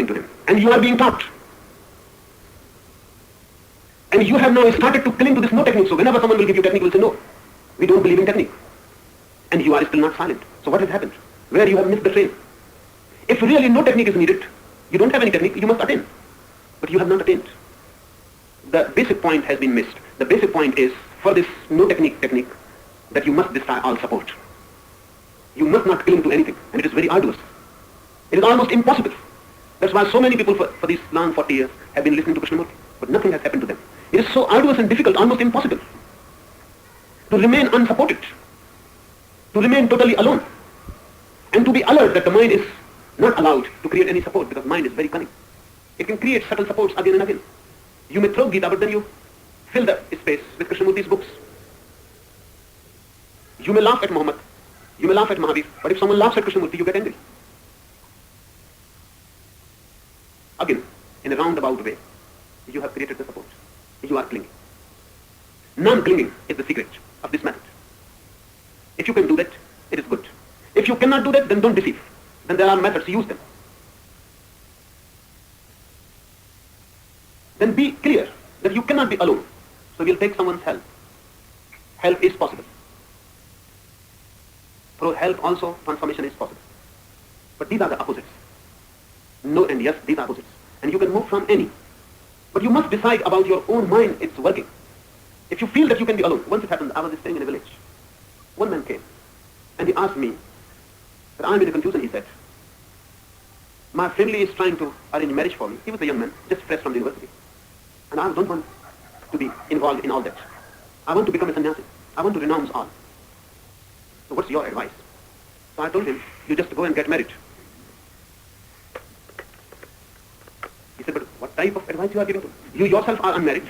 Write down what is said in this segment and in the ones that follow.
to him. And you are being taught. And you have now started to cling to this no technique. So whenever someone will give you technique, you will say, no, we don't believe in technique. And you are still not silent. So what has happened? Where you have missed the train. If really no technique is needed, you don't have any technique, you must attain. But you have not attained. The basic point has been missed. The basic point is, for this no technique, that you must desire all support. You must not cling to anything. And it is very arduous. It is almost impossible. That's why so many people for these long 40 years have been listening to Krishnamurti. But nothing has happened to them. It is so arduous and difficult, almost impossible, to remain unsupported, to remain totally alone, and to be alert that the mind is not allowed to create any support, because mind is very cunning. It can create subtle supports again and again. You may throw Gita, but then you fill the space with Krishnamurti's books. You may laugh at Muhammad, you may laugh at Mahavir, but if someone laughs at Krishnamurti, you get angry. Again, in a roundabout way, you have created the support. You are clinging. Non-clinging is the secret of this method. If you can do that, it is good. If you cannot do that, then don't deceive. Then there are methods, use them. Then be clear that you cannot be alone. So you'll take someone's help. Help is possible. Through help also, transformation is possible. But these are the opposites. No and yes, these are opposites. And you can move from any. But you must decide about your own mind, it's working. If you feel that you can be alone, once it happened, I was staying in a village. One man came, and he asked me, that I'm in a confusion, he said. My family is trying to arrange marriage for me. He was a young man, just fresh from the university. And I don't want to be involved in all that. I want to become a sannyasi. I want to renounce all. So what's your advice? So I told him, you just go and get married. He said, but what type of advice you are giving to? You yourself are unmarried.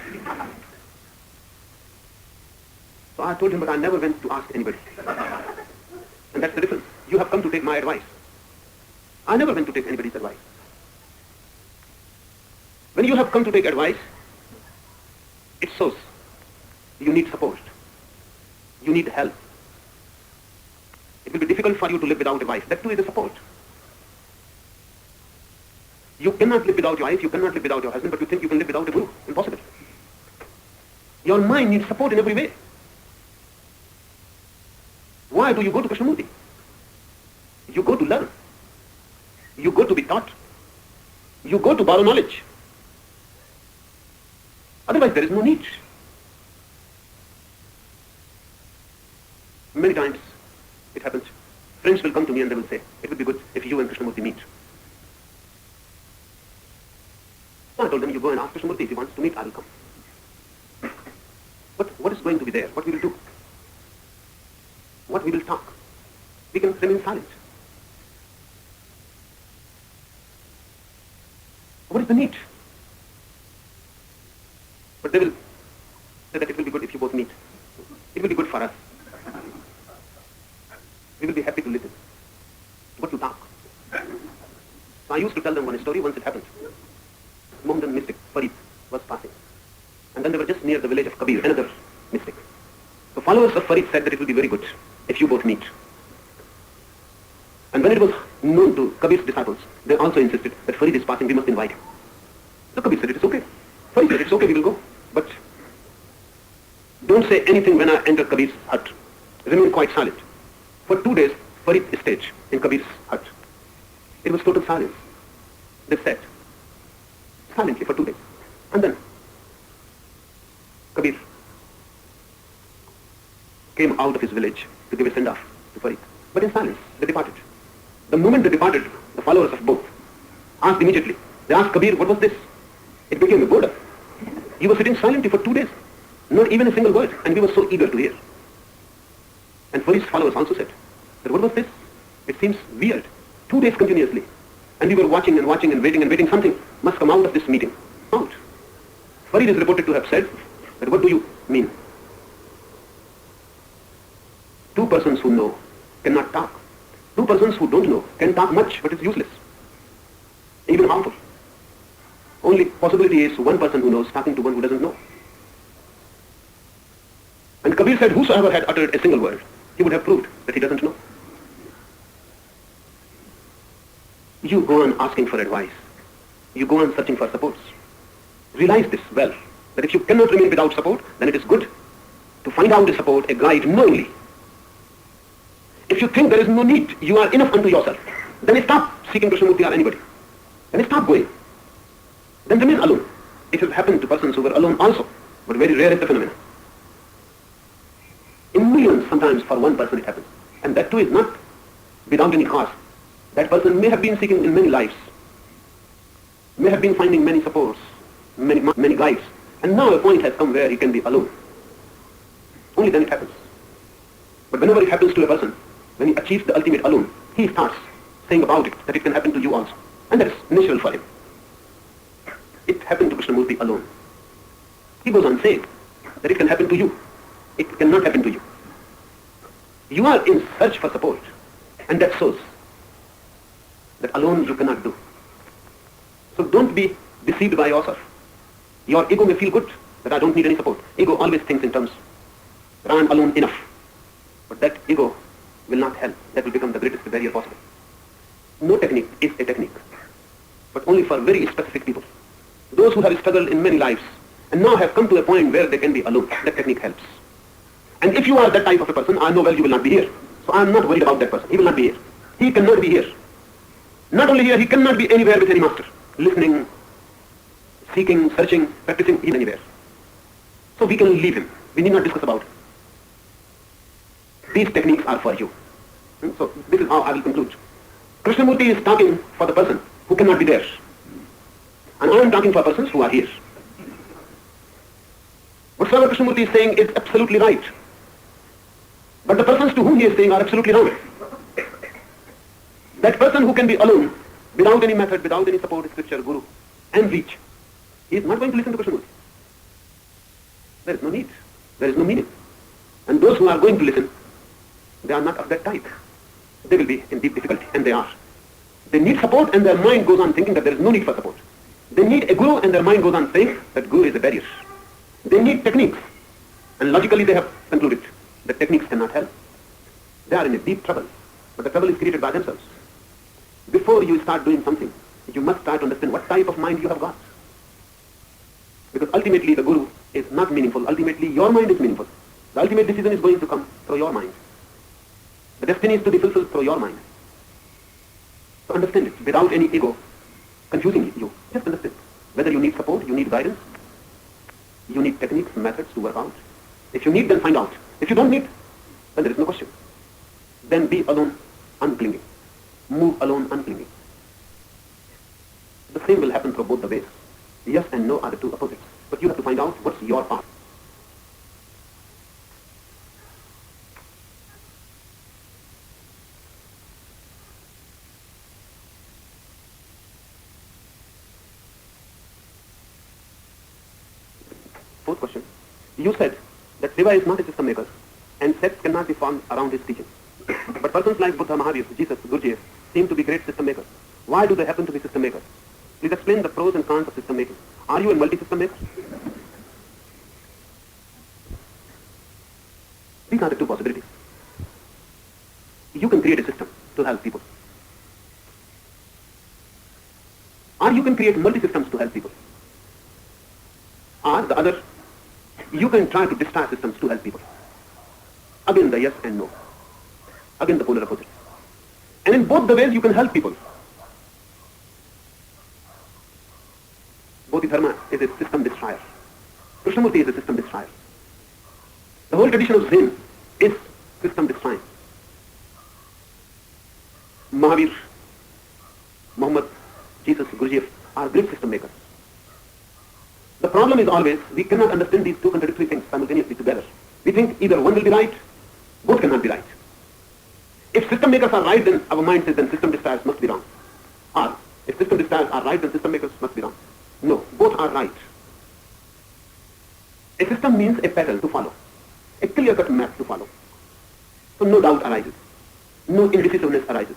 So I told him, but I never went to ask anybody. And that's the difference. You have come to take my advice. I never went to take anybody's advice. When you have come to take advice, it shows you need support. You need help. It will be difficult for you to live without a wife. That too is a support. You cannot live without your wife, you cannot live without your husband, but you think you can live without a guru. Impossible. Your mind needs support in every way. Why do you go to Krishnamurti? You go to learn. You go to be taught. You go to borrow knowledge. Otherwise there is no need. Many times it happens. Friends will come to me and they will say, it would be good if you and Krishnamurti meet. So I told them, you go and ask Krishnamurti if he wants to meet, I will come. But what is going to be there? What we will do? What we will talk? We can remain silent. What is the need? But they will say that it will be good if you both meet. It will be good for us. We will be happy to listen. What to talk? So I used to tell them one story. Once it happened. Mohammedan mystic Farid was passing. And then they were just near the village of Kabir, another mystic. So followers of Farid said that it will be very good if you both meet. And when it was known to Kabir's disciples, they also insisted that Farid is passing, we must invite him. So Kabir said, it is okay. Farid said, it's okay, we will go. But don't say anything when I enter Kabir's hut. Remain quite silent. For 2 days, Farid stayed in Kabir's hut. It was total silence. They sat silently for 2 days. And then Kabir came out of his village to give a send-off to Farid. But in silence, they departed. The moment they departed, the followers of both asked immediately. They asked Kabir, what was this? It became a boredom. He was sitting silently for 2 days. Not even a single word. And we were so eager to hear. And Farid's followers also said, that what was this? It seems weird. 2 days continuously. And we were watching and watching and waiting. Something must come out of this meeting. Out. Farid is reported to have said, that what do you mean? 2 persons who know cannot talk. 2 persons who don't know can talk much, but it's useless. Even harmful. Only possibility is 1 person who knows talking to one who doesn't know. And Kabir said, whosoever had uttered a single word, he would have proved that he doesn't know. You go on asking for advice. you go on searching for supports. Realize this well, that if you cannot remain without support, then it is good to find out a support, a guide knowingly. If you think there is no need, you are enough unto yourself, then stop seeking Krishnamurti or anybody. Then stop going. Then remain alone. It has happened to persons who were alone also, but very rare is the phenomenon. In millions, sometimes for one person it happens. And that too is not without any cause. That person may have been seeking in many lives, may have been finding many supports, many guides, and now a point has come where he can be alone. Only then it happens. But whenever it happens to a person, when he achieves the ultimate alone, he starts saying about it that it can happen to you also. And that is natural for him. It happened to Krishnamurti alone. He goes on saying that it can happen to you. It cannot happen to you. You are in search for support, and that shows that alone you cannot do. So don't be deceived by yourself. Your ego may feel good that I don't need any support. Ego always thinks in terms that I am alone enough. But that ego will not help. That will become the greatest barrier possible. No technique is a technique, but only for very specific people. Those who have struggled in many lives and now have come to a point where they can be alone, that technique helps. And if you are that type of a person, I know well you will not be here. So I am not worried about that person. He will not be here. He cannot be here. Not only here, he cannot be anywhere with any master. Listening, seeking, searching, practicing, even anywhere. So we can leave him. We need not discuss about it. These techniques are for you. So this is how I will conclude. Krishnamurti is talking for the person who cannot be there. And I am talking for persons who are here. Whatsoever Krishnamurti is saying is absolutely right. But the persons to whom he is saying are absolutely wrong. That person who can be alone, without any method, without any support, scripture, guru, and reach, he is not going to listen to Krishnamurti. There is no need. There is no meaning. And those who are going to listen, they are not of that type. They will be in deep difficulty, and they are. They need support, and their mind goes on thinking that there is no need for support. They need a guru, and their mind goes on saying that guru is a barrier. They need techniques, and logically they have concluded that techniques cannot help. They are in a deep trouble, but the trouble is created by themselves. Before you start doing something, you must try to understand what type of mind you have got. Because ultimately the guru is not meaningful. Ultimately your mind is meaningful. The ultimate decision is going to come through your mind. The destiny is to be fulfilled through your mind. So understand it without any ego confusing you. Just understand. Whether you need support, you need guidance, you need techniques, methods to work out. If you need, then find out. If you don't need, then there is no question. Then be alone, unclinging. Move alone, unclinging. The same will happen through both the ways. Yes and no are the two opposites. But you have to find out what's your path. Fourth question. You said that Shiva is not a system maker and sects cannot be formed around his teachings. But persons like Buddha, Mahavir, Jesus, Gurdjieff seem to be great system makers. Why do they happen to be system makers? Please explain the pros and cons of system making. Are you a multi-system maker? These are the two possibilities. You can create a system to help people. Or you can create multi-systems to help people. Or the other, you can try to destroy systems to help people. Again the yes and no. Again the polar opposite. And in both the ways you can help people. Bodhidharma is a system destroyer. Krishnamurti is a system destroyer. The whole tradition of Zen is system destroying. Mahavir, Muhammad, Jesus, Gurdjieff are great system makers. The problem is always we cannot understand these two contradictory things simultaneously together. We think either one will be right, both cannot be right. If system makers are right, then our mind says then system destroyers must be wrong. Or if system destroyers are right, then system makers must be wrong. No, both are right. A system means a pattern to follow, a clear-cut map to follow. So no doubt arises, no indecisiveness arises.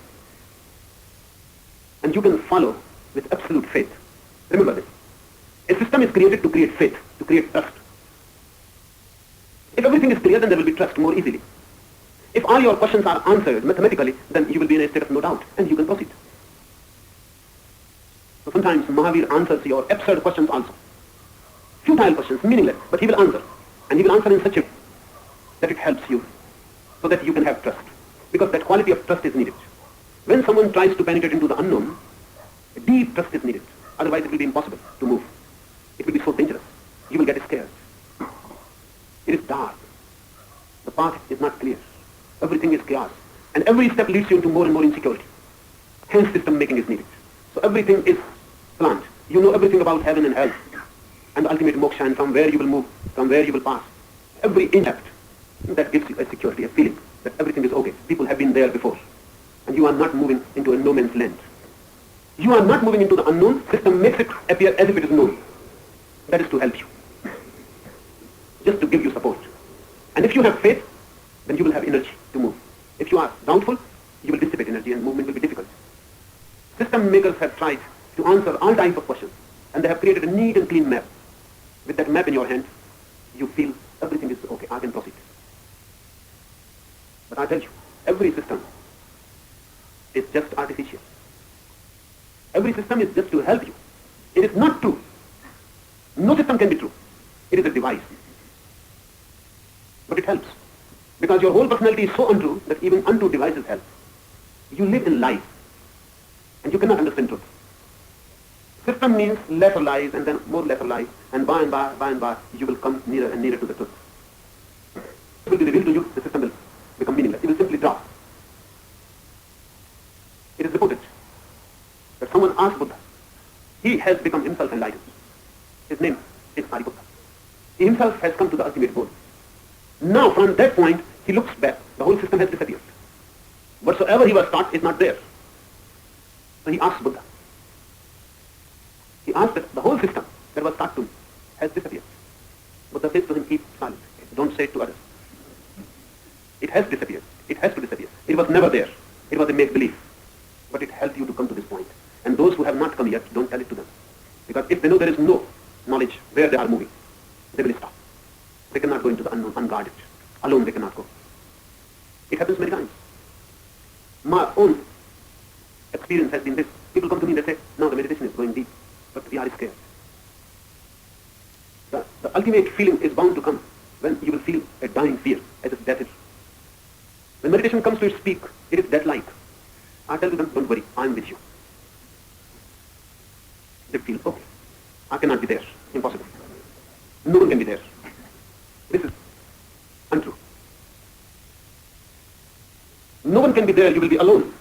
And you can follow with absolute faith. Remember this. A system is created to create faith, to create trust. If everything is clear, then there will be trust more easily. If all your questions are answered mathematically, then you will be in a state of no doubt, and you can proceed. So So sometimes Mahavir answers your absurd questions also. Futile questions, meaningless, but he will answer. And he will answer in such a way that it helps you so that you can have trust. Because that quality of trust is needed. When someone tries to penetrate into the unknown, deep trust is needed. Otherwise it will be impossible to move. It will be so dangerous. You will get scared. It is dark. The path is not clear. Everything is chaos. And every step leads you into more and more insecurity. Hence system making is needed. So everything is planned. You know everything about heaven and hell. And the ultimate moksha, and from where you will move, from where you will pass. Every impact that gives you a security, a feeling that everything is okay. People have been there before. And you are not moving into a no man's land. You are not moving into the unknown. System makes it appear as if it is known. That is to help you. Just to give you support. And if you have faith, then you will have energy to move. If you are doubtful, you will dissipate energy and movement will be difficult. System makers have tried to answer all types of questions. And they have created a neat and clean map. With that map in your hand, you feel everything is okay, I can proceed. But I tell you, every system is just artificial. Every system is just to help you. It is not true. No system can be true. It is a device. But it helps. Because your whole personality is so untrue that even untrue devices help. You live in lies. And you cannot understand truth. System means lesser lies and then more lesser lies. And by and by, you will come nearer and nearer to the truth. It will be revealed to you, the system will become meaningless. It will simply drop. It is reported that someone asked Buddha. He has become himself enlightened. His name is Sariputta. He himself has come to the ultimate goal. Now from that point, he looks back. The whole system has disappeared. Whatsoever he was taught is not there. So he asked Buddha. He asked that the whole system that was taught to him has disappeared. Buddha says to him, keep silent. Don't say it to others. It has disappeared. It has to disappear. It was never there. It was a make-believe. But it helped you to come to this point. And those who have not come yet, don't tell it to them. Because if they know there is no knowledge where they are moving, they will stop. They cannot go into the unknown, unguarded. Alone they cannot go. It happens many times. My own experience has been this. People come to me and they say, now the meditation is going deep, but we are scared. The ultimate feeling is bound to come when you will feel a dying fear, as if death is. When meditation comes to its peak, it is death-like. I tell them, don't worry, I am with you. They feel, okay, I cannot be there. Impossible. No one can be there. This is untrue. No one can be there, you will be alone.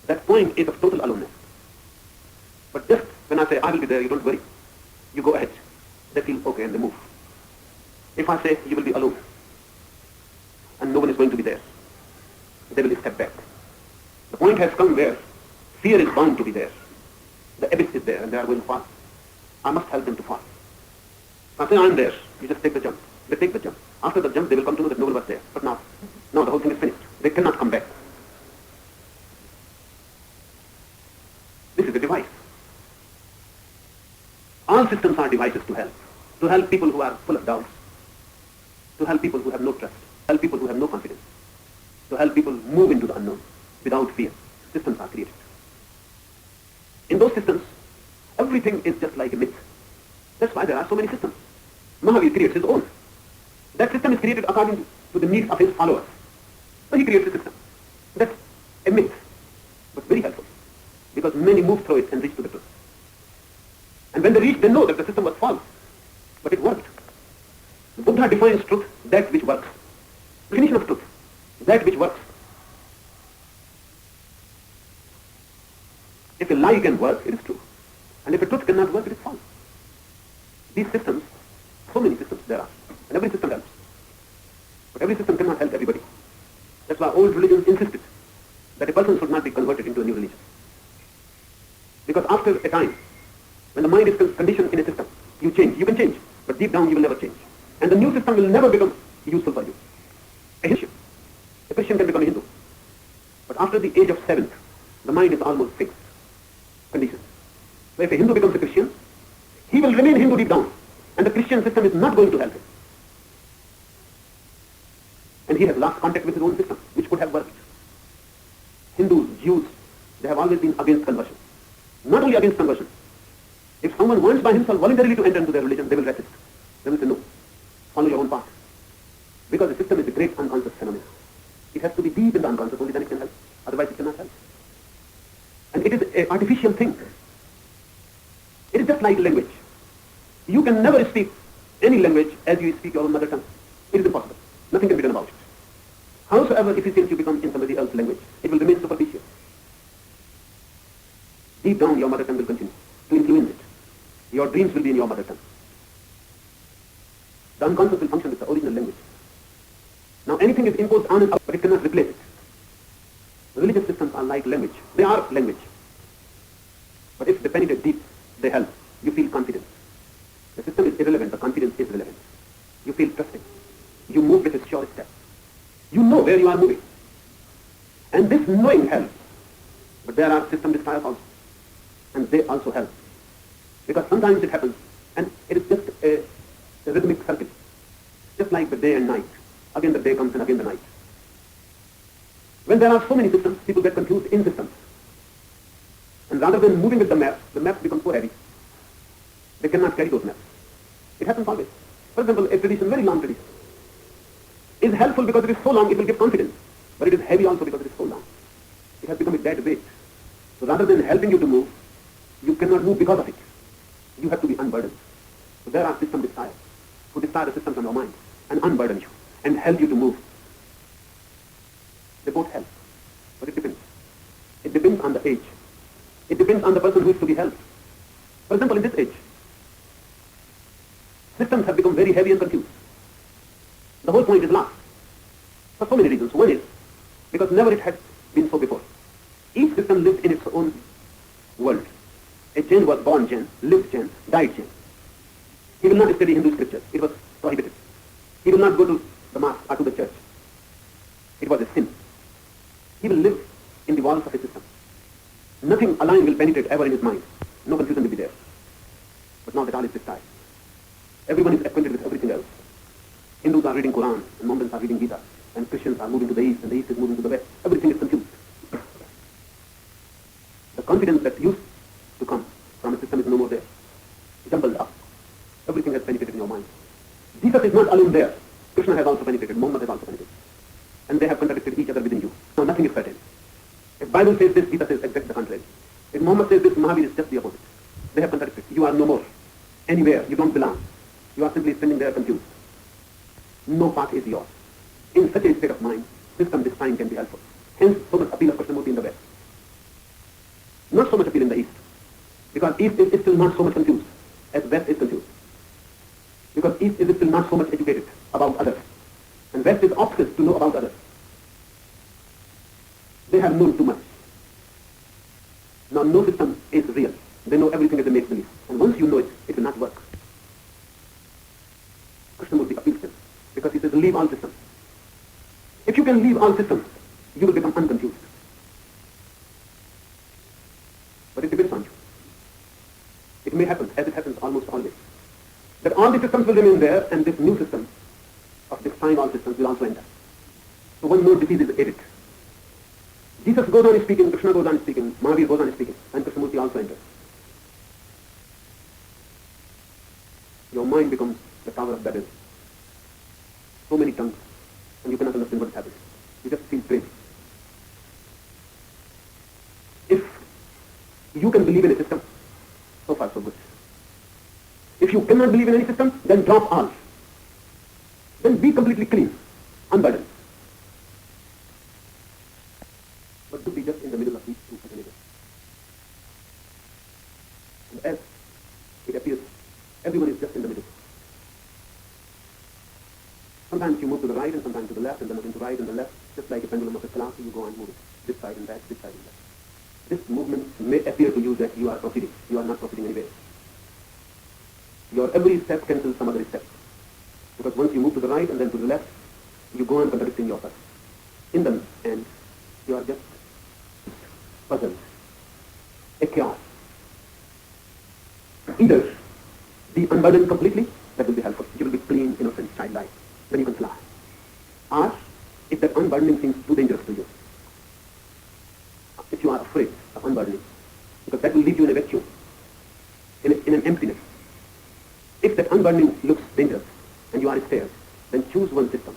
That point is of total aloneness. But just when I say, I will be there, you don't worry. You go ahead. They feel okay and they move. If I say, you will be alone, and no one is going to be there, they will step back. The point has come where fear is bound to be there. The abyss is there and they are going to fall. I must help them to fall. I say, I am there. You just take the jump. They take the jump. After the jump, they will come to know that no one was there. But now the whole thing is finished. They cannot come back. This is a device. All systems are devices to help people who are full of doubts, to help people who have no trust, to help people who have no confidence, to help people move into the unknown without fear. Systems are created. In those systems, everything is just like a myth. That's why there are so many systems. Mahavir creates his own. That system is created according to the needs of his followers. So he creates a system. That's a myth, but very helpful, because many move through it and reach to the truth. And when they reach, they know that the system was false, but it worked. Buddha defines truth, that which works. Definition of truth, that which works. If a lie can work, it is true. And if a truth cannot work, it is false. These systems, so many systems there are, and every system helps. But every system cannot help everybody. That's why old religions insisted that a person should not be converted into a new religion. Because after a time, when the mind is conditioned in a system, you change. You can change, but deep down you will never change. And the new system will never become useful for you. A Christian can become a Hindu. But after the age of 7th, the mind is almost fixed, conditioned. So if a Hindu becomes a Christian, he will remain Hindu deep down. And the Christian system is not going to help him. And he has lost contact with his own system, which could have worked. Hindus, Jews, they have always been against conversion. not only against conversion. If someone wants by himself voluntarily to enter into their religion, they will resist. They will say, no, follow your own path. Because the system is a great unconscious phenomenon. It has to be deep in the unconscious, only then it can help. Otherwise it cannot help. And it is an artificial thing. It is just like language. You can never speak any language as you speak your own mother tongue. It is impossible. Nothing can be done about it. Howsoever efficient you become in somebody else's language, it will remain superficial. Deep down, your mother tongue will continue to influence it. Your dreams will be in your mother tongue. The unconscious will function with the original language. Now anything is imposed on and out, but it cannot replace it. Religious systems are like language. They are language. But if they penetrate deep, they help. You feel confidence. The system is irrelevant, the confidence is relevant. You feel trusting. You move with a sure step. You know where you are moving. And this knowing helps. But there are system desires also. And they also help. Because sometimes it happens, and it is just a rhythmic circle. Just like the day and night. Again the day comes and again the night. When there are so many systems, people get confused in systems. And rather than moving with the maps become so heavy. They cannot carry those maps. It happens always. For example, a tradition, very long tradition, is helpful because it is so long, it will give confidence. But it is heavy also because it is so long. It has become a dead weight. So rather than helping you to move, you cannot move because of it. You have to be unburdened. So there are system desires who desire the system from your mind and unburden you and help you to move. They both help. But it depends. It depends on the age. It depends on the person who is to be helped. For example, in this age, systems have become very heavy and confused. The whole point is lost. For so many reasons. One is because never it had been so before. Each system lived in its own world. A Jain was born Jain, lived Jain, died Jain. He will not study Hindu scriptures. It was prohibited. He will not go to the mosque or to the church. It was a sin. He will live in the walls of a system. Nothing aligned will penetrate ever in his mind. No confusion will be there. But now that all is destroyed. Everyone is acquainted with everything else. Hindus are reading Quran, and Mohammedans are reading Gita, and Christians are moving to the east, and the east is moving to the west. Everything is confused. The confidence that used to come from a system is no more there. Jumbled up. Everything has penetrated in your mind. Jesus is not alone there. Krishna has also penetrated. Muhammad has also penetrated. And they have contradicted each other within you. Now nothing is certain. If Bible says this, Gita says exactly the contrary. If Muhammad says this, Mahavir is just the opposite. They have contradicted. You are no more. Anywhere. You don't belong. You are simply standing there confused. No path is yours. In such a state of mind, system this time can be helpful. Hence, so much appeal of Krishnamurti in the West. Not so much appeal in the East. Because East is still not so much confused as West is confused. Because East is still not so much educated about others. And West is obsessed to know about others. They have known too much. Now no system is real. They know everything is a make-believe. And once you know it, it will not work. Krishnamurti appeals them. Because he says, leave all systems. If you can leave all systems, you will become unconfused. But it depends on you. It may happen, as it happens almost always, that all the systems will remain there, and this new system of destroying all systems will also enter. So one more disease is added. Jesus goes on speaking, Krishna goes on speaking, Mahavir goes on speaking, and Krishnamurti also enters. Your mind becomes the Tower of Babel. So many tongues, and you cannot understand what is happening. You just feel crazy. If you can believe in a system, so far so good. If you cannot believe in any system, then drop all. Then be completely clean, unburdened. But to be just in the middle of these two alternatives. And as it appears, everyone is just in the middle. Sometimes you move to the right and sometimes to the left, and then again to right and the left, just like a pendulum of a clock, you go on moving this side and that, this side and that. This movement may appear to you that you are proceeding. You are not proceeding anywhere. Your every step cancels some other step. Because once you move to the right and then to the left, you go on contradicting yourself. In the end, you are just puzzled, a chaos. Either be unburdened completely, that will be helpful. You will be clean, innocent, childlike. Then you can fly. Or, if that unburdening seems too dangerous to you, if you are afraid of unburdening, because that will leave you in a vacuum, in an emptiness. If that unburdening looks dangerous and you are scared, then choose one system.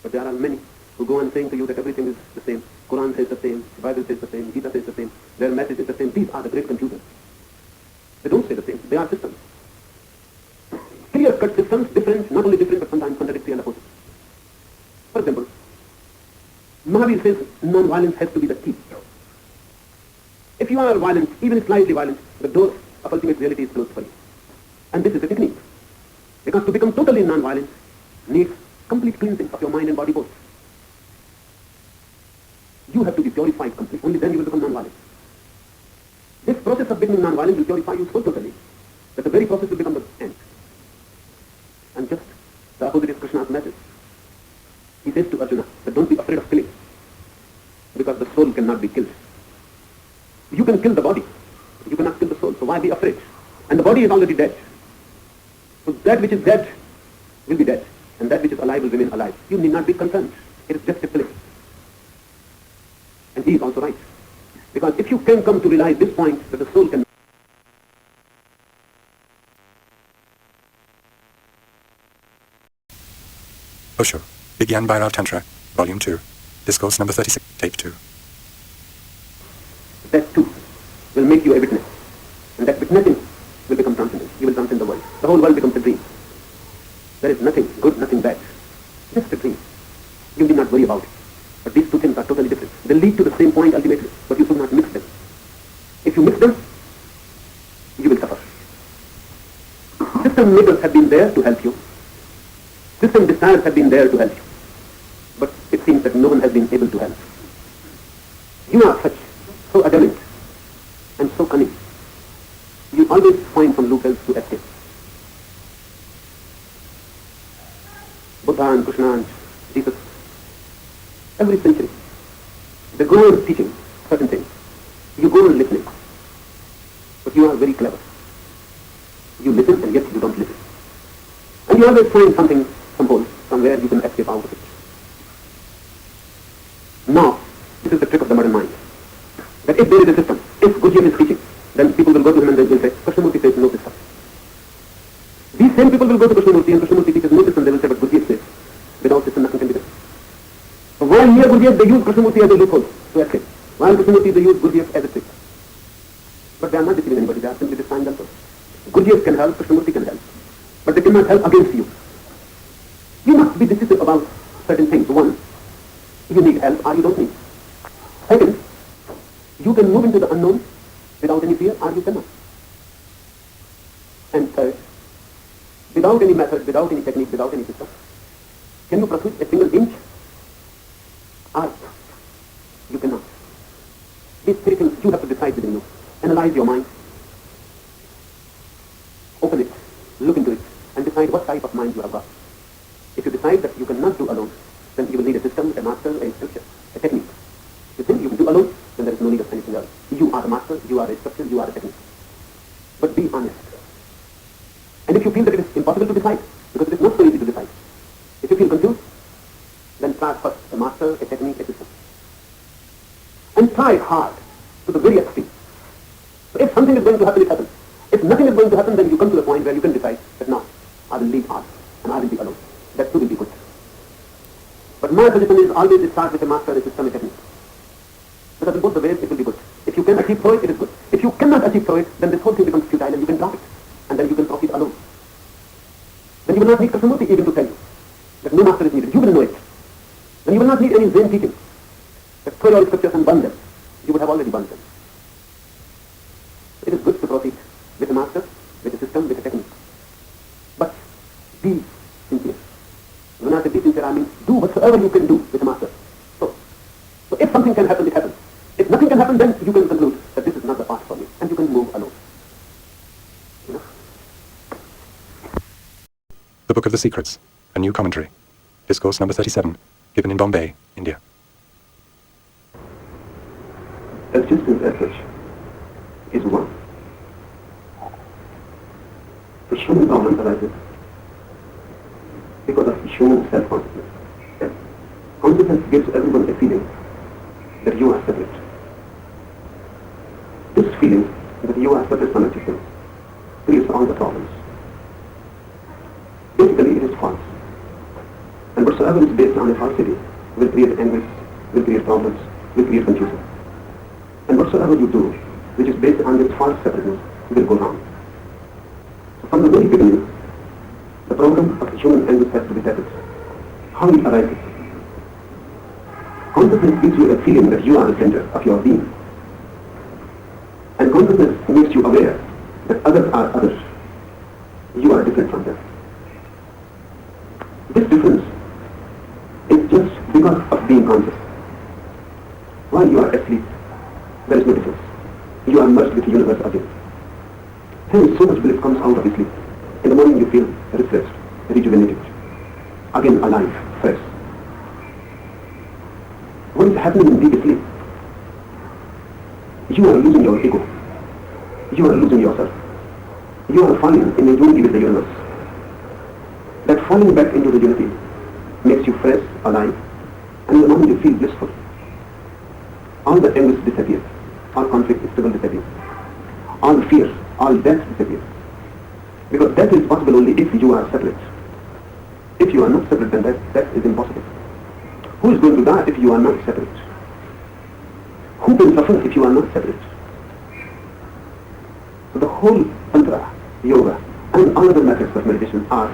But there are many who go on saying to you that everything is the same. Quran says the same, the Bible says the same, Gita says the same, their message is the same. These are the great confusers. They don't say the same. They are systems. Clear-cut systems, different, not only different, but sometimes contradictory and opposite. For example, Mahavir says non-violence has to be the key. If you are violent, even slightly violent, the door of ultimate reality is closed for you. And this is the technique. Because to become totally non-violent needs complete cleansing of your mind and body both. You have to be purified completely. Only then you will become non-violent. This process of becoming non-violent will purify you so totally that the very process will become the end. And just the opposite is Krishna's message. He says to Arjuna that don't be afraid of killing, because the soul cannot be killed. You can kill the body, but you cannot kill the soul, so why be afraid? And the body is already dead. So that which is dead will be dead, and that which is alive will remain alive. You need not be concerned. It is just a play. And he is also right. Because if you can come to realize this point, that the soul can... Osho, Vigyan Bhairav Tantra, Volume 2, Discourse number 36, Tape 2. That too will make you a witness. And that witnessing will become transcendent. You will transcend the world. The whole world becomes a dream. There is nothing good, nothing bad. Just a dream. You need not worry about it. But these two things are totally different. They lead to the same point ultimately, but you should not mix them. If you mix them, you will suffer. System makers have been there to help you. System desires have been there to help you. But it seems that no one has been able to help. You are so adamant and so cunning. You always find some loopholes to escape. Buddha and Krishna and Jesus, every century, they go on teaching certain things. You go on listening. But you are very clever. You listen and yet you don't listen. And you always find something, some hole, somewhere you can escape out of it. Now, this is the trick of the modern mind. That if there is a system, if Gurdjieff is teaching, then people will go to him and they will say, Krishnamurti says no system. These same people will go to Krishnamurti and Krishnamurti teaches no system, they will say, but Gurdjieff says, without system nothing can be done. So while near Gurdjieff they use Krishnamurti as a loophole to escape. While Krishnamurti they use Gurdjieff as a trick. But they are not deceiving anybody, they are simply destroying themselves. Gurdjieff can help, Krishnamurti can help. But they cannot help against you. You must be decisive about certain things. One, you need help or you don't need. Second, you can move into the unknown without any fear or you cannot. And third, without any method, without any technique, without any system, can you proceed a single inch or you cannot. These three things you have to decide within you. Analyze your mind, open it, look into it, and decide what type of mind you have got. If you decide that you cannot do alone, then you will need a system, a master, a structure, a technique. If you think you can do alone, then there is no need of anything else. You are a master, you are a structure, you are a technique. But be honest. And if you feel that it is impossible to decide, because it is not so easy to decide, if you feel confused, then try first a master, a technique, a system. And try hard to the very extreme. So if something is going to happen, it happens. If nothing is going to happen, then you come to the point where you can decide that now, I will leave art and I will be alone. That too will be good. But my suggestion is always start with a master, a system, a technique. Because in both the ways it will be good. If you can achieve through it, it is good. If you cannot achieve through it, then this whole thing becomes futile and you can drop it. And then you can proceed alone. Then you will not need Krishnamurti even to tell you that no master is needed. You will know it. Then you will not need any Zen teaching. That throw your scriptures and burn them. You would have already burned them. It is good to proceed with a master, with a system, with a technique. But be sincere. When I say be sincere, I mean do whatsoever you can do with a master. So if something can happen, it happens. If nothing can happen, then you can conclude that this is not the path for me, and you can move alone. You know? The Book of the Secrets, a new commentary. Discourse number 37, given in Bombay, India. Existence as such is one. The human problem arises because of human self-consciousness. Consciousness gives everyone a feeling that you are separate. are separate from existence creates all the problems. Basically, it is false. And whatsoever is based on a falsity will create anguish, will create problems, will create confusion. And whatsoever you do, which is based on this false separateness, will go wrong. So from the very beginning, the problem of human anguish has to be tackled. How we arrive at it? Consciousness gives you a feeling that you are the center of your being. And consciousness makes you aware that others are others. You are different from them. This difference is just because of being conscious. While you are asleep, there is no difference. You are merged with the universe again. Hence, so much bliss comes out of sleep. In the morning you feel refreshed, rejuvenated, again alive, fresh. What is happening in deep sleep? You are losing your ego. You are losing yourself. You are falling in a unity with the universe. That falling back into the unity makes you fresh, alive, and in the moment you feel blissful. All the anguish disappears. All conflict, struggle disappears. All fear, all death disappears. Because death is possible only if you are separate. If you are not separate, then death is impossible. Who is going to die if you are not separate? Who can suffer if you are not separate? So the whole tantra, yoga, and all other methods of meditation are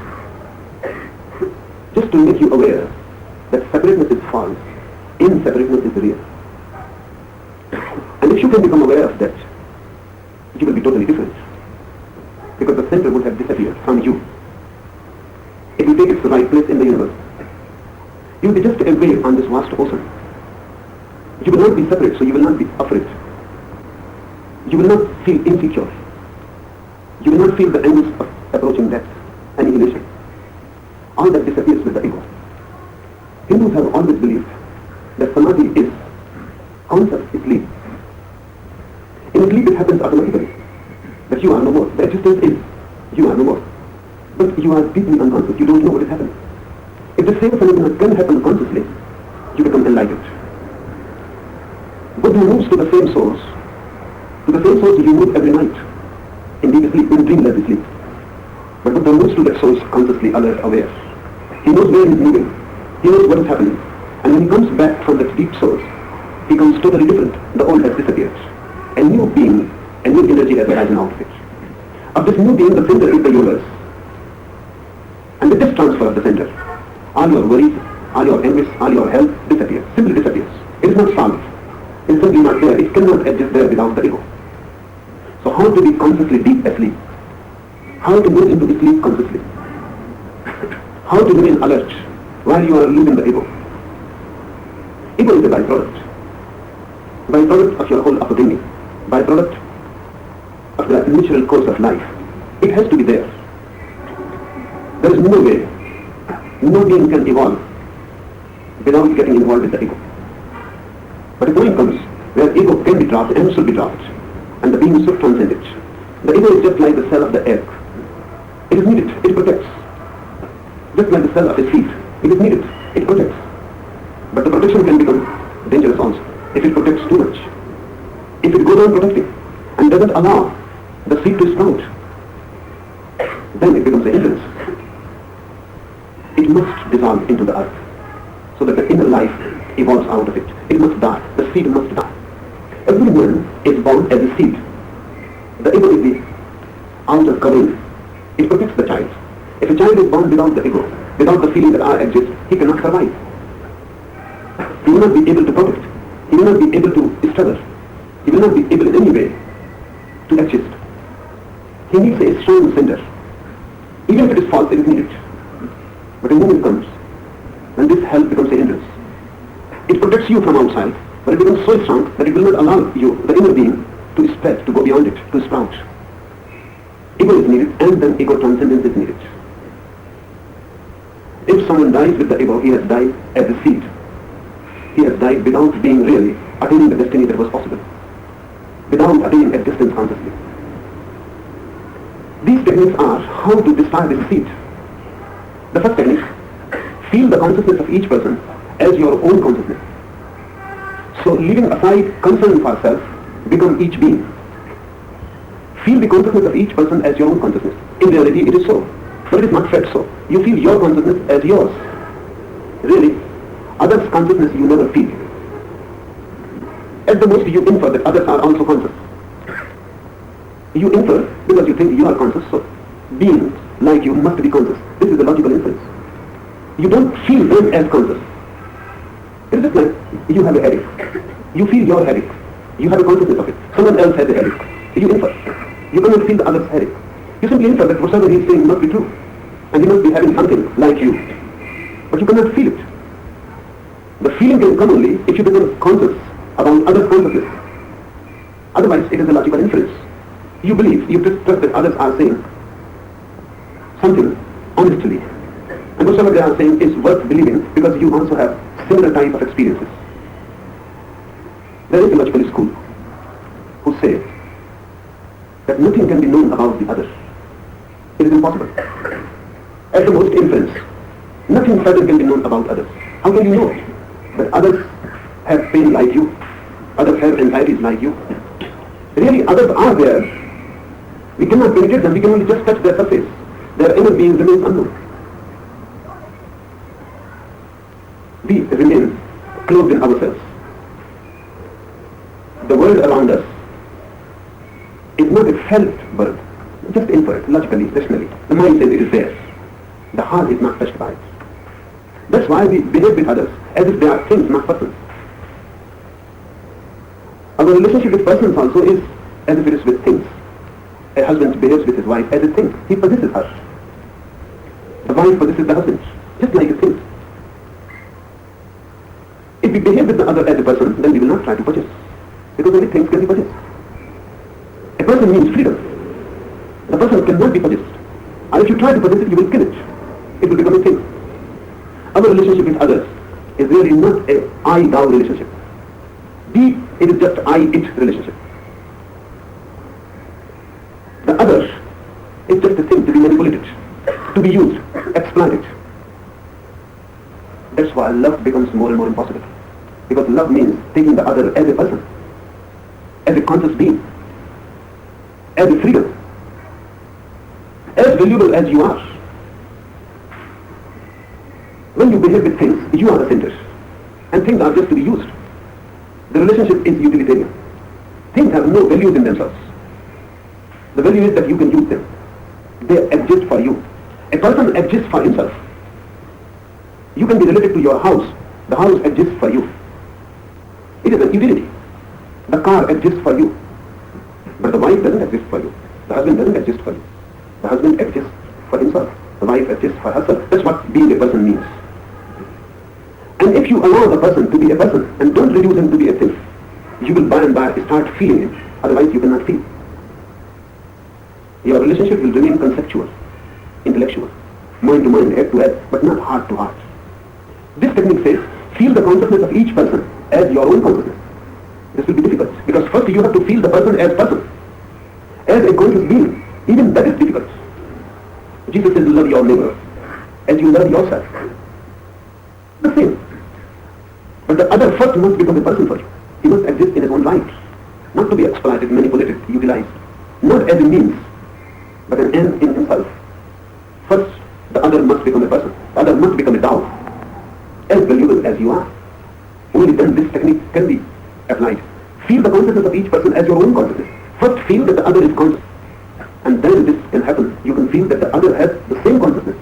just to make you aware that separateness is false, inseparateness is real. And if you can become aware of that, you will be totally different. Because the center would have disappeared from you. It will take its right place in the universe. You will be just a wave on this vast ocean. You will not be separate, so you will not be afraid. You will not feel insecure. You will not feel the anguish of approaching death, annihilation. All that disappears with the ego. Hindus have always believed that samadhi is conscious sleep. In sleep it happens automatically. That you are no more. The existence is, you are no more. But you are deeply unconscious. You don't know what is happening. If the same phenomenon can happen consciously, you become enlightened. Buddha moves to the same source. To the same source you move every night. In deep sleep, in dreamless sleep. But Buddha moves to that source consciously, alert, aware. He knows where he is moving. He knows what is happening. And when he comes back from that deep source, he comes totally different. The old has disappeared. A new being, a new energy has arisen out of it. Of this new being, the center is the universe. And with this transfer of the center, all your worries, all your anguish, all your health disappears, simply disappears. It is not solved. It is simply not there. It cannot exist there without the ego. So how to be consciously deep asleep? How to move into sleep consciously? How to remain alert while you are losing the ego? Ego is a byproduct. Byproduct of your whole upbringing. Byproduct of the natural course of life. It has to be there. There is no way, no being can evolve without getting involved with the ego. But a point comes where ego can be dropped and should be dropped, and the being should transcend it. The ego is just like the cell of the egg. It is needed, it protects. Just like the cell of a seed, it is needed, it protects. But the protection can become dangerous also if it protects too much. If it goes on protecting and doesn't allow the seed to sprout, then it becomes a hindrance. It must dissolve into the earth so that the inner life evolves out of it. It must die. The seed must die. Everyone is born as a seed. The ego is the outer covering. It protects the child. If a child is born without the ego, without the feeling that I exist, he cannot survive. He will not be able to protect. He will not be able to struggle. He will not be able in any way to exist. He needs a strong center. Even if it is false, it is needed. But a moment comes when this help becomes a hindrance. It protects you from outside, but it becomes so strong that it will not allow you, the inner being, to spread, to go beyond it, to sprout. Ego is needed, and then ego transcendence is needed. If someone dies with the ego, he has died as a seed. He has died without being really attaining the destiny that was possible, without attaining existence consciously. These techniques are how to destroy this seed. The first technique, feel the consciousness of each person as your own consciousness. So leaving aside concern for self, become each being. feel the consciousness of each person as your own consciousness. In reality, it is so. But it is not felt so. You feel your consciousness as yours. Really, others' consciousness you never feel. At the most, you infer that others are also conscious. You infer because you think you are conscious, so beings like you must be conscious. This is the logical inference. You don't feel them as conscious. It is just like you have a headache. You feel your headache. You have a consciousness of it. Someone else has a headache. You infer. You cannot feel the other's headache. You simply infer that whatever he is saying must be true. And he must be having something like you. But you cannot feel it. The feeling can come only if you become conscious about other consciousness. Otherwise, it is a logical inference. You believe, you trust that others are saying something honestly. And whatever they are saying is worth believing because you also have similar type of experiences. There is a logical school who say that nothing can be known about the other. It is impossible. At the most, inference. Nothing further can be known about others. How can you know that others have pain like you? Others have anxieties like you? Really, others are there. We cannot penetrate them. We can only just touch their surface. Their inner being remains unknown. We remain closed in ourselves. The world around us is not a felt world, just inferred, logically, rationally. The mind says it is there. The heart is not touched by it. That's why we behave with others as if they are things, not persons. Our relationship with persons also is as if it is with things. A husband behaves with his wife as a thing. He possesses her. The wife possesses the husband, just like a thing. If we behave with the other as a person, then we will not try to possess. Because only things can be possessed. A person means freedom. The person cannot be possessed. And if you try to possess it, you will kill it. It will become a thing. Our relationship with others is really not a I-thou relationship. Deep, it is just I-it relationship. The other is just a thing to be manipulated, to be used, exploited. That's why love becomes more and more impossible. Because love means taking the other as a person, as a conscious being, as a freedom, as valuable as you are. When you behave with things, you are the center, and things are just to be used. The relationship is utilitarian. Things have no values in themselves. The value is that you can use them. They exist for you. A person exists for himself. You can be related to your house. The house exists for you. It is an utility. The car exists for you. But the wife doesn't exist for you. The husband doesn't exist for you. The husband exists for himself. The wife exists for herself. That's what being a person means. And if you allow the person to be a person and don't reduce him to be a thing, you will by and by start feeling him. Otherwise you cannot feel. Your relationship will remain conceptual, intellectual, mind to mind, head to head, but not heart to heart. This technique says, feel the consciousness of each person as your own consciousness. This will be difficult, because first you have to feel the person, as a conscious being. Even that is difficult. Jesus says, love your neighbor as you love yourself. The same. But the other first must become a person for you. He must exist in his own life, not to be exploited, manipulated, utilized, not as a means, but an end in himself. First, the other must become a person. The other must become a Tao, as valuable as you are. Only then this technique can be applied. Feel the consciousness of each person as your own consciousness. First feel that the other is conscious. And then this can happen. You can feel that the other has the same consciousness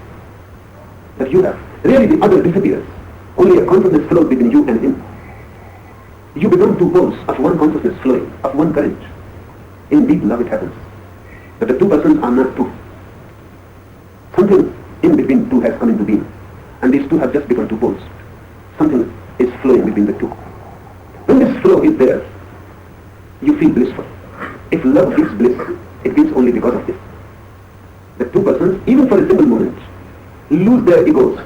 that you have. Really the other disappears. Only a consciousness flows between you and him. You become two poles of one consciousness flowing, of one current. In deep love it happens. That the two persons are not two. Something in between two has come into being. And these two have just become two poles. Something is flowing between the two. When this flow is there, you feel blissful. If love gives bliss, it gives only because of this. The two persons, even for a single moment, lose their egos.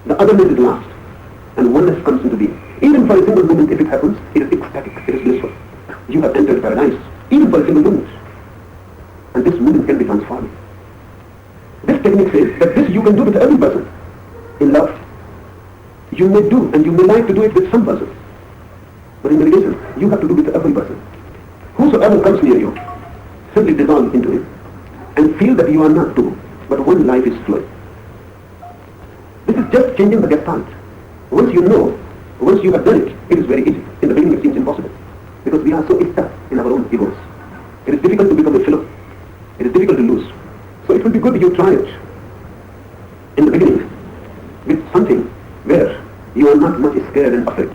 The otherness is lost, and oneness comes into being. Even for a single moment, if it happens, it is ecstatic, it is blissful. You have entered paradise, even for a single moment. And this moment can be transformed. This technique says that this you can do with every person in love. You may do, and you may like to do it with some person. But in meditation, you have to do it with every person. Whosoever comes near you, simply dissolve into it and feel that you are not two, but one life is flowing. This is just changing the gestalt. Once you know, once you have done it, it is very easy. In the beginning it seems impossible, because we are so stuck in our own egos. It is difficult to become a fellow. It is difficult to lose. So it will be good if you try it in the beginning with something where you are not much scared and afraid.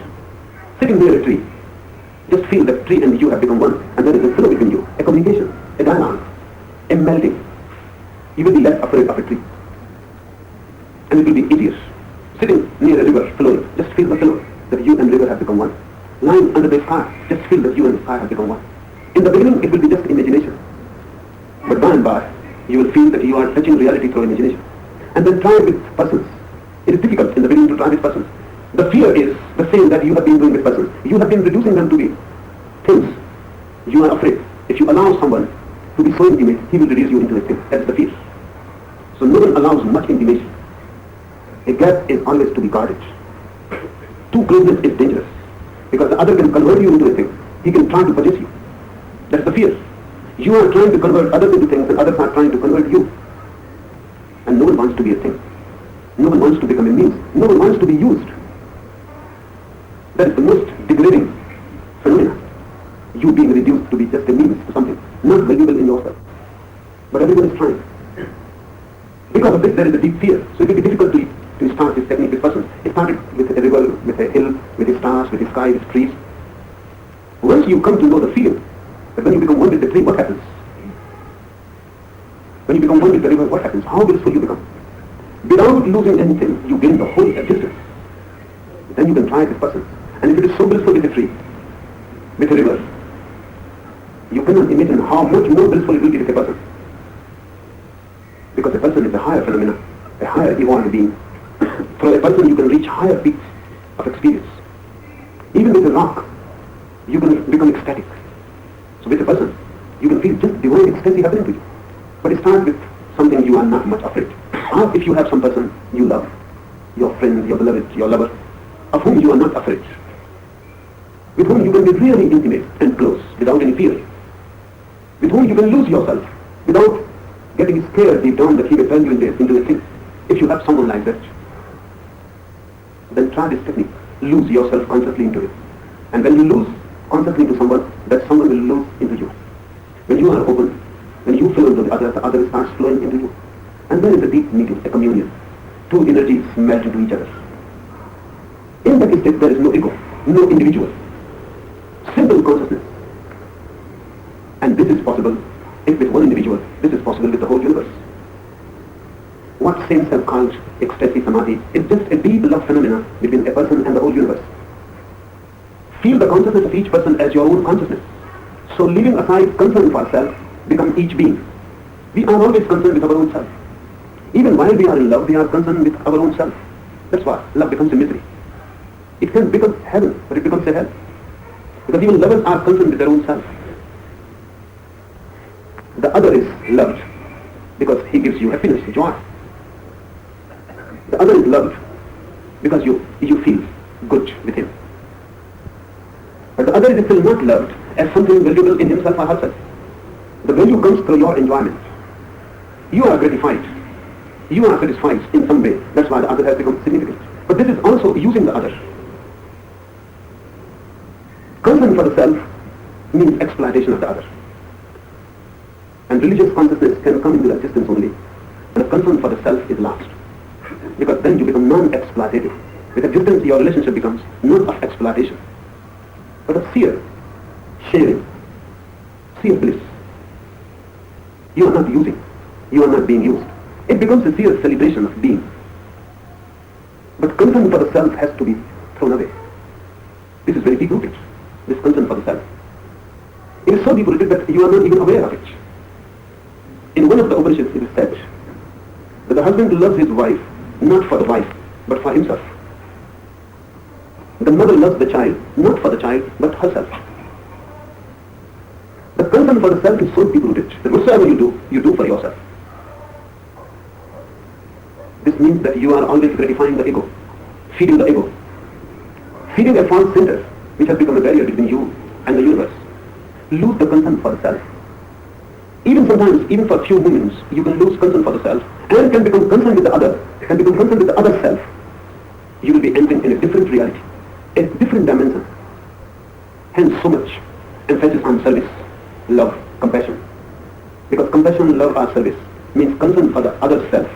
Sitting near a tree, just feel that tree and you have become one, and there is a flow between you, a communication, a dialogue, a melting. You will be less afraid of a tree, and it will be easier. Sitting near a river flowing, just feel the flow, that you and river have become one. Lying under the sky, just feel that you and the sky have become one. In the beginning, it will be just imagination, but by and by, you will feel that you are touching reality through imagination. And then try with persons. It is difficult in the beginning to try with persons. The fear is the same that you have been doing with persons. You have been reducing them to be things. You are afraid. If you allow someone to be so intimate, he will reduce you into a thing. That's the fear. So no one allows much intimation. A gap is always to be guarded. Too closeness is dangerous, because the other can convert you into a thing. He can try to possess you. That's the fear. You are trying to convert others into things, and others are trying to convert you. And no one wants to be a thing. No one wants to become a means. No one wants to be used. That is the most degrading phenomena. You being reduced to be just a means to something, not valuable in yourself. But everyone is trying. Because of this, there is a deep fear. So it will be difficult to start this technique with persons. It started with a river, with a hill, with the stars, with the sky, with trees. Once you come to know the feeling, that when you become one with the tree, what happens? When you become one with the river, what happens? How blissful you become. Without losing anything, you gain the whole existence. Then you can try it with persons. And if it is so blissful with a tree, with a river, you cannot imagine how much more blissful it will be with a person. Because a person is a higher phenomena, a higher evolved being. Through a person you can reach higher peaks of experience. Even with a rock, you can become ecstatic. So with a person, you can feel just divine ecstasy happening to you. But start with something you are not much afraid. Or if you have some person you love, your friend, your beloved, your lover, of whom you are not afraid, with whom you can be really intimate and close without any fear, with whom you can lose yourself without getting scared deep down that he will turn you into a thing. If you have someone like that, then try this technique. Lose yourself consciously into it. And when you lose consciously into someone, that someone will lose into you. When you are open, when you flow into the other starts flowing into you. And there is a deep meeting, a communion. Two energies melt into each other. In that state, there is no ego, no individual. Simple consciousness. And this is possible if with one individual. This is possible with the whole universe. What saints have called ecstasy samadhi is just a deep love phenomena between a person and the whole universe. Feel the consciousness of each person as your own consciousness. So leaving aside concern for self, become each being. We are always concerned with our own self. Even while we are in love, we are concerned with our own self. That's why love becomes a misery. It can become heaven, but it becomes a hell. Because even lovers are concerned with their own self. The other is loved because he gives you happiness, joy. The other is loved because you feel good with him. But the other is still not loved as something valuable in himself or herself. The value comes through your enjoyment. You are gratified. You are satisfied in some way. That's why the other has become significant. But this is also using the other. Concern for the self means exploitation of the other. And religious consciousness can come into existence only when the concern for the self is lost. Because then you become non-exploitative. With existence, your relationship becomes not of exploitation, but of sheer sharing, sheer bliss. You are not using. You are not being used. It becomes a sheer celebration of being. But concern for the self has to be thrown away. This is very deep-rooted, this concern for the self. It is so deep-rooted that you are not even aware of it. In one of the Upanishads it is said that the husband loves his wife not for the wife, but for himself. The mother loves the child not for the child, but herself. The concern for the self is so deep-rooted that whatsoever you do for yourself. This means that you are always gratifying the ego, feeding the ego, feeding a false center which has become a barrier between you and the universe. Lose the concern for the self. Even sometimes, even for a few moments, you can lose concern for the self and can become concerned with the other, can become concerned with the other self. You will be entering in a different reality, a different dimension. Hence so much emphasis on service, love, compassion. Because compassion, love or service means concern for the other self,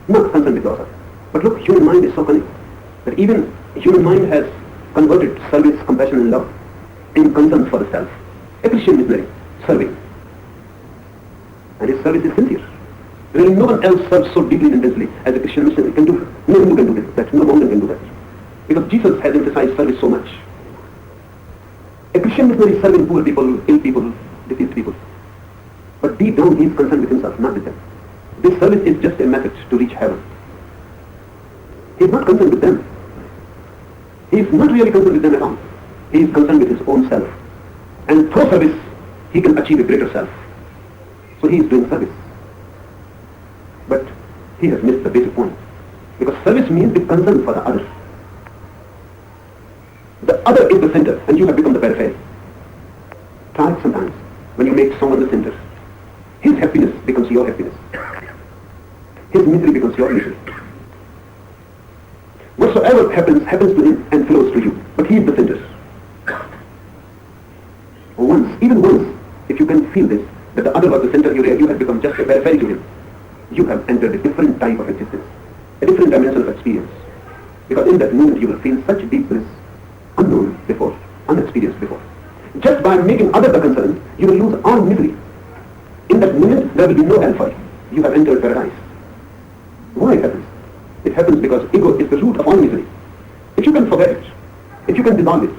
not concern with yourself. But look, human mind is so cunning that even human mind has converted service, compassion and love in concern for the self. A Christian missionary serving. And his service is sincere. Really no one else serves so deeply and intensely as a Christian missionary can do. No Hindu can do that. No mountain can do that. Because Jesus has emphasized service so much. A Christian missionary is serving poor people, ill people, diseased people. But deep down he is concerned with himself, not with them. This service is just a method to reach heaven. He is not concerned with them. He is not really concerned with them at all. He is concerned with his own self. And through service, he can achieve a greater self. So he is doing service. But he has missed the basic point. Because service means the concern for the other. The other is the center and you have become the periphery. Try it sometimes when you make someone the center. His happiness becomes your happiness. His misery becomes your misery. Whatsoever happens, happens to him and flows to you. But he is the center. Even once, if you can feel this, that the other was the center, you have become just a periphery to him. You have entered a different type of existence, a different dimension of experience. Because in that moment you will feel such deep bliss, unknown before, unexperienced before. Just by making others the concern, you will lose all misery. In that moment, there will be no hellfire. You have entered paradise. Why it happens? It happens because ego is the root of all misery. If you can forget it, if you can dissolve it,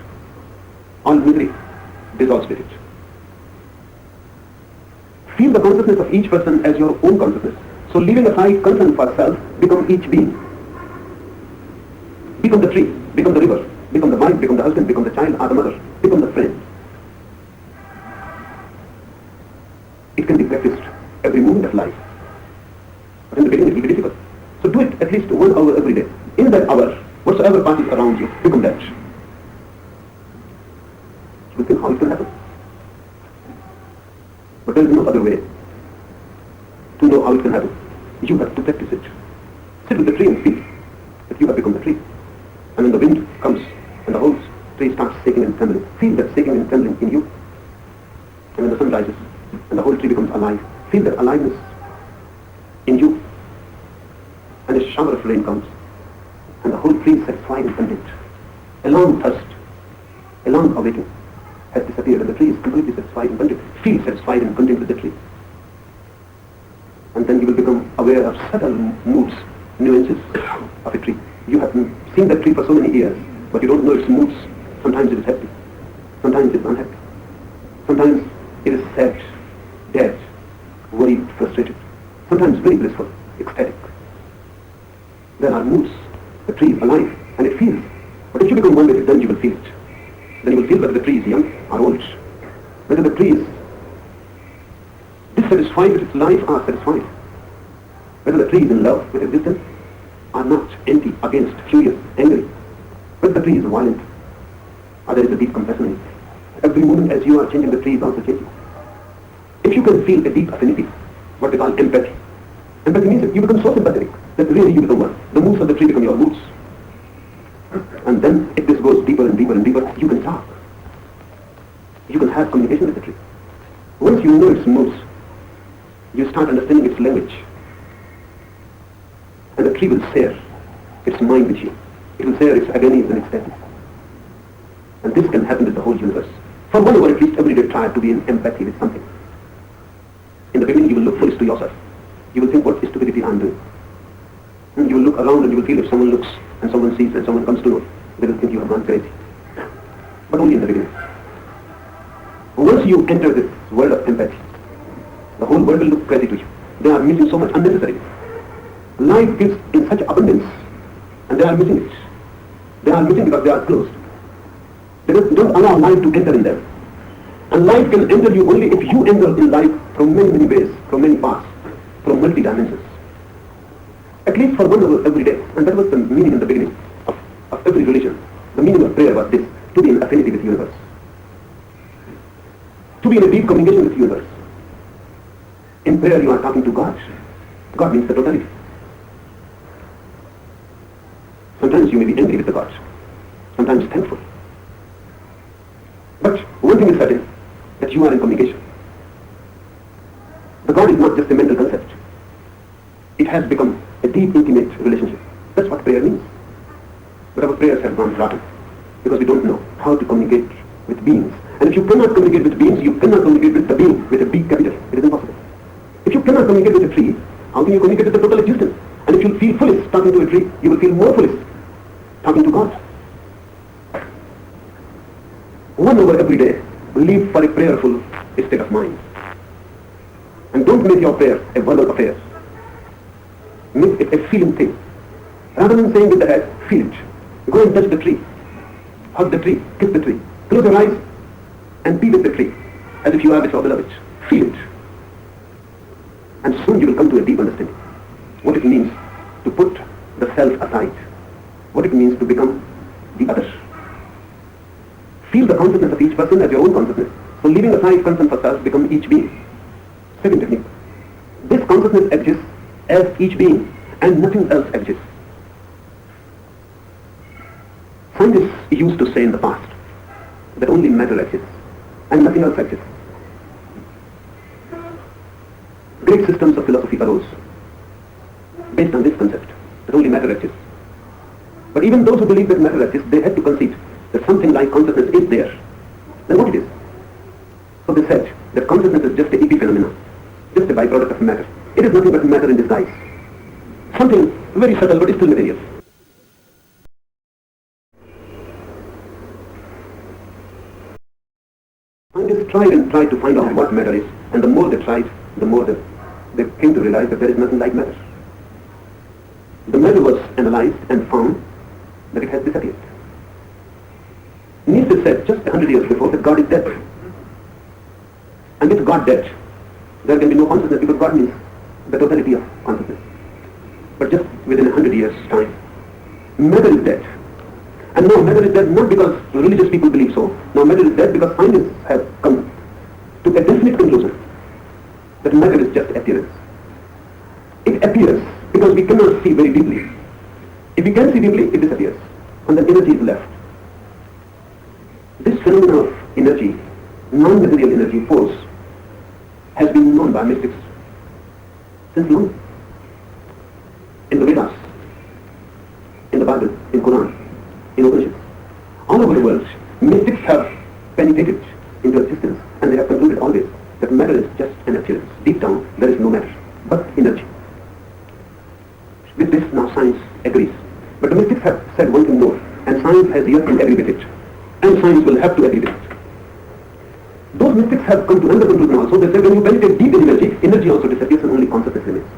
all misery dissolves with it. Feel the consciousness of each person as your own consciousness. So leaving aside concern for self, become each being. Become the tree, become the river, become the wife, become the husband, become the child or the mother, become the friend. It can be practiced every moment of life. But in the beginning it will be difficult. So do it at least 1 hour every day. In that hour, whatsoever passes around you, become that. You will think how it can happen. But there is no other way to know how it can happen. You have to practice it. Sit with the tree and feel that you have become the tree. And when the wind comes and the whole tree starts shaking and trembling, feel that shaking and trembling in you. And when the sun rises and the whole tree becomes alive, feel that aliveness in you. And a shower of rain comes and the whole tree is satisfied and content. A long thirst, a long awakening has disappeared and the tree is completely satisfied and content. Feel satisfied and content with the tree. And then you will become aware of subtle moods, nuances of a tree. You have seen that tree for so many years, but you don't know its moods. Sometimes it is happy, sometimes it is unhappy. Sometimes it is sad, dead, worried, frustrated. Sometimes very blissful, ecstatic. There are moods. The tree is alive and it feels. But if you become one with it, then you will feel it. Then you will feel whether the tree is young or old. Whether the tree is dissatisfied with its life or satisfied. Whether the tree is in love with existence or not, empty, against, furious, angry. Whether the tree is violent or there is a deep compassion in it. Every moment as you are changing, the tree is also changing. If you can feel a deep affinity, what we call empathy. Empathy means that you become so sympathetic that really you become one. The moods of the tree become your moods. And then if this goes deeper and deeper and deeper, you can talk. You can have communication with the tree. Once you know its moods, you start understanding its language. And the tree will share its mind with you. It will share its agonies and its sadness. And this can happen with the whole universe. For 1 hour at least every day try to be in empathy with something. In the beginning you will look foolish to yourself. You will think what stupidity I am doing. And you will look around and you will feel if someone looks and someone sees and someone comes to know, they will think you have gone crazy. But only in the beginning. Once you enter this world of empathy, the whole world will look crazy to you. They are missing so much unnecessary. Life gives in such abundance and they are missing it. They are missing because they are closed. They don't allow life to enter in them. And life can enter you only if you enter in life from many, many ways, from many paths, from multi-dimensions. At least for 1 hour every day. And that was the meaning in the beginning of every religion. The meaning of prayer was this, to be in affinity with the universe. To be in a deep communication with the universe. prayer you are talking to God. God means the totality. Sometimes you may be angry with the God, sometimes thankful. But one thing is certain, that you are in communication. The God is not just a mental concept. It has become a deep, intimate relationship. That's what prayer means. But our prayers have gone rotten because we don't know how to communicate with beings. And if you cannot communicate with beings, you cannot communicate with the being with a big capital. It is impossible. If you cannot communicate with a tree, how can you communicate with the total existence? And if you feel foolish talking to a tree, you will feel more foolish talking to God. 1 hour every day, live for a prayerful state of mind. And don't make your prayer a verbal affair. Make it a feeling thing. Rather than saying with the head, feel it. Go and touch the tree. Hug the tree. Kiss the tree. Close your eyes and be with the tree as if you are with your beloved. Feel it. And soon you will come to a deep understanding. What it means to put the self aside. What it means to become the other. Feel the consciousness of each person as your own consciousness. So leaving aside concern for self, become each being. Second technique. This consciousness exists as each being and nothing else exists. Scientists used to say in the past that only matter exists and nothing else exists. Great systems of philosophy arose based on this concept that only matter exists. But even those who believe that matter exists, they had to concede that something like consciousness is there. Then what it is? So they said that consciousness is just a epiphenomenon, just a byproduct of matter. It is nothing but matter in disguise. Something very subtle but still material. Scientists tried to find out what matter is, and the more they tried, the more they came to realize that there is nothing like matter. The matter was analyzed and found that it has disappeared. Nietzsche said just 100 years before that God is dead. And with God dead, there can be no consciousness because God means the totality of consciousness. But just within 100 years' time, matter is dead. And no, matter is dead not because religious people believe so. No, matter is dead because scientists have come to a definite conclusion that matter is just appearance. It appears because we cannot see very deeply. If we can see deeply, it disappears. And then energy is left. This phenomenon of energy, non-material energy, force, has been known by mystics since long. In the Vedas, in the Bible, in Quran, in Upanishads, all over the world, mystics have penetrated into existence and they have concluded always that matter is just an appearance. Deep down, there is no matter, but energy. With this, now science agrees. But the mystics have said one thing more, and science has yet to agree with it. And science will have to agree with it. Those mystics have come to another conclusion also. They say when you penetrate deep in energy, energy also disappears and only consciousness remains.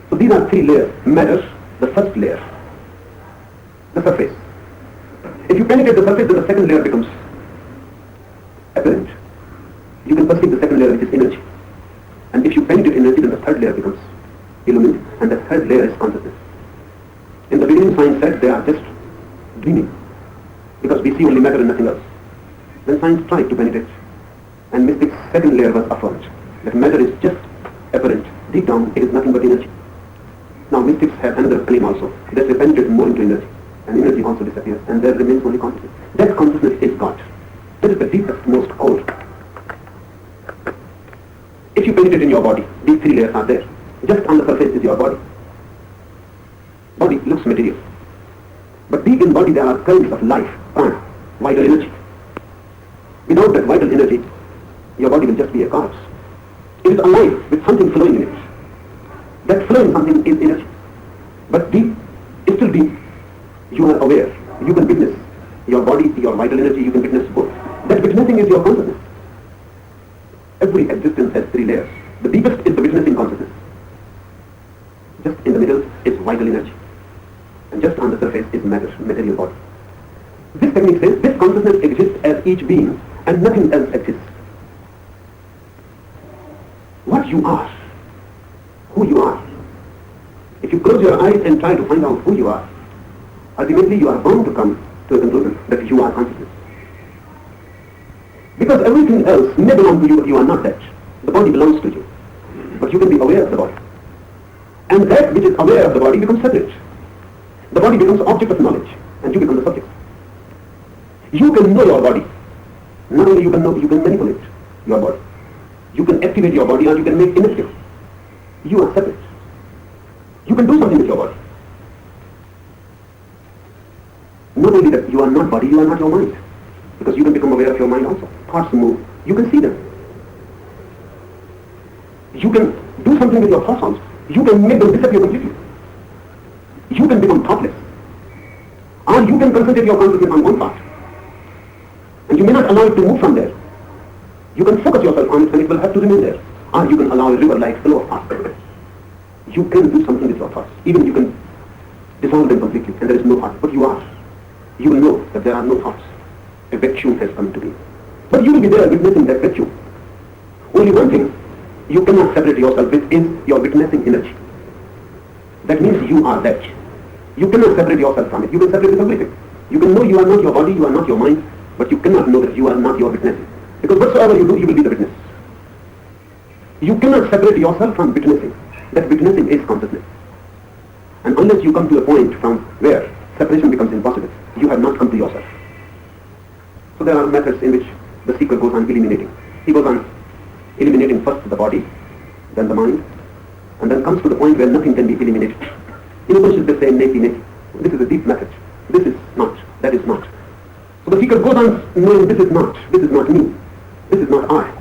So these are 3 layers. Matter, the first layer, the surface. If you penetrate the surface, then the second layer becomes apparent. You can perceive the second layer, which is energy. And if you penetrate energy, then the third layer becomes illumined, and the third layer is consciousness. In the beginning, science said they are just dreaming, because we see only matter and nothing else. Then science tried to penetrate, and mystics' second layer was affirmed, that matter is just apparent. Deep down, it is nothing but energy. Now mystics have another claim also, that they penetrate more into energy, and energy also disappears, and there remains only consciousness. That consciousness is God. That is the deepest, most core. If you penetrate in your body, these 3 layers are there. Just on the surface is your body. Body looks material. But deep in body there are currents of life, prana, vital energy. Without that vital energy, your body will just be a corpse. It is alive with something flowing in it. That flowing something is energy. But deep, still deep, you are aware. You can witness your body, your vital energy, you can witness both. That witnessing is your consciousness. Every existence has 3 layers. The deepest is the witnessing consciousness. Just in the middle is vital energy. And just on the surface is matter, material body. This technique says this consciousness exists as each being and nothing else exists. What you are, who you are. If you close your eyes and try to find out who you are, ultimately you are bound to come to a conclusion that you are consciousness. Because everything else may belong to you, but you are not that. The body belongs to you. but you can be aware of the body. And that which is aware of the body becomes separate. The body becomes object of knowledge, and you become the subject. You can know your body. Not only you can know, you can manipulate your body. You can activate your body or you can make inactive. You are separate. You can do something with your body. Not only that you are not body, you are not your mind. Because you can become aware of your mind also. Thoughts move. You can see them. You can do something with your thoughts also. You can make them disappear completely. You can become thoughtless. Or you can concentrate your consciousness on one part. And you may not allow it to move from there. You can focus yourself on it and it will have to remain there. Or you can allow a river-like flow of thoughts. You can do something with your thoughts. Even you can dissolve them completely and there is no thought. But you are. You will know that there are no thoughts. A vacuum has come to be. But you will be there witnessing that vacuum. Only one thing you cannot separate yourself with is your witnessing energy. That means you are that. You cannot separate yourself from it. You can separate with everything. You can know you are not your body, you are not your mind, but you cannot know that you are not your witnessing. Because whatsoever you do, you will be the witness. You cannot separate yourself from witnessing. That witnessing is consciousness. And unless you come to a point from where separation becomes impossible, you have not come to yourself. So there are methods in which the seeker goes on eliminating. He goes on eliminating first the body, then the mind, and then comes to the point where nothing can be eliminated. In English they say neti neti. This is a deep message. This is not, that is not. So the seeker goes on knowing this is not me, this is not I.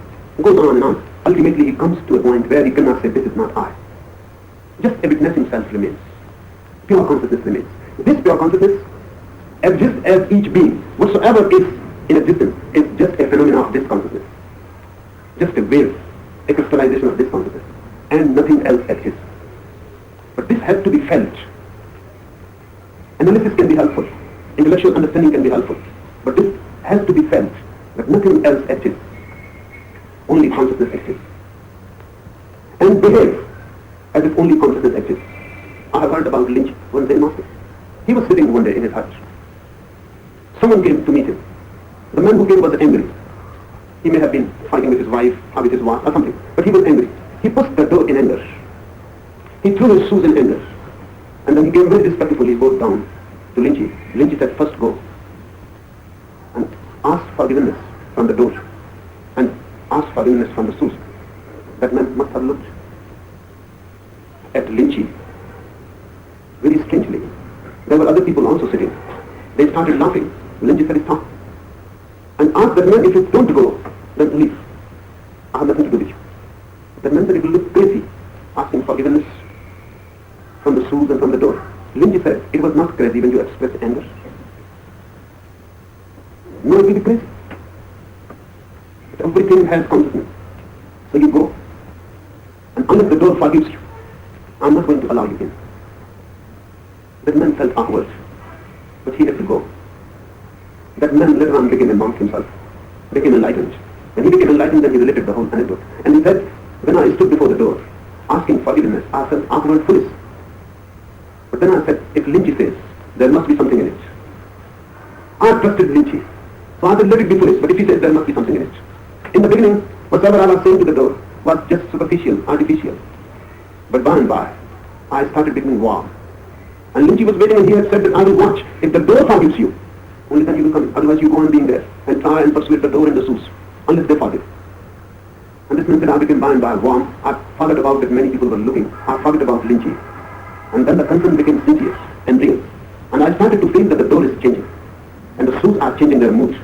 Goes on and on. Ultimately he comes to a point where he cannot say this is not I. Just a witnessing self remains. Pure consciousness remains. This pure consciousness exists as each being. Whatsoever is in existence is just a phenomenon of this consciousness. Just a wave, a crystallization of this consciousness. And nothing else exists. But this has to be felt. Analysis can be helpful. Intellectual understanding can be helpful. But this has to be felt. That nothing else exists. Only consciousness exists. And behave as if only consciousness exists. I have heard about Lynch, one Zen master. He was sitting one day in his hut. Someone came to meet him. The man who came was angry. He may have been fighting with his wife or with his wife or something. But he was angry. He pushed the door in anger. He threw his shoes in anger. And then he came very respectfully, both down to Lynchy. Lynchy said, first go and ask forgiveness from the door. And ask forgiveness from the shoes. That man must have looked at Lynchy very strangely. There were other people also sitting. They started laughing. Lynchy said, stop. And asked that man, if you don't go, then leave. I have nothing to do with you. That man said, it will look crazy, asking forgiveness from the shoes and from the door. Lynchy said, it was not crazy when you expressed anger. No, it will be crazy. But everything has consciousness. So you go. And unless the door forgives you, I'm not going to allow you in. That man felt awkward, but he had to go. That man later on became a monk himself, became enlightened. When he became enlightened, then he related the whole anecdote. And he said, when I stood before the door, asking forgiveness, I felt awkward, foolish. But then I said, if Lynchy says, there must be something in it. I trusted Lynchy. So I said, let it be foolish, but if he says there must be something in it. In the beginning, whatever I was saying to the door was just superficial, artificial. But by and by, I started becoming warm. And Lynchy was waiting and he had said that I will watch. If the door forgives you, only then you will come in. Otherwise you go on being there and try and persuade the door and the shoes, unless they forgive. And this meant that I became by and by warm. I forgot about that many people were looking. I forgot about Lynchy. And then the concern became sincere and real. And I started to feel that the door is changing. And the shoes are changing their mood.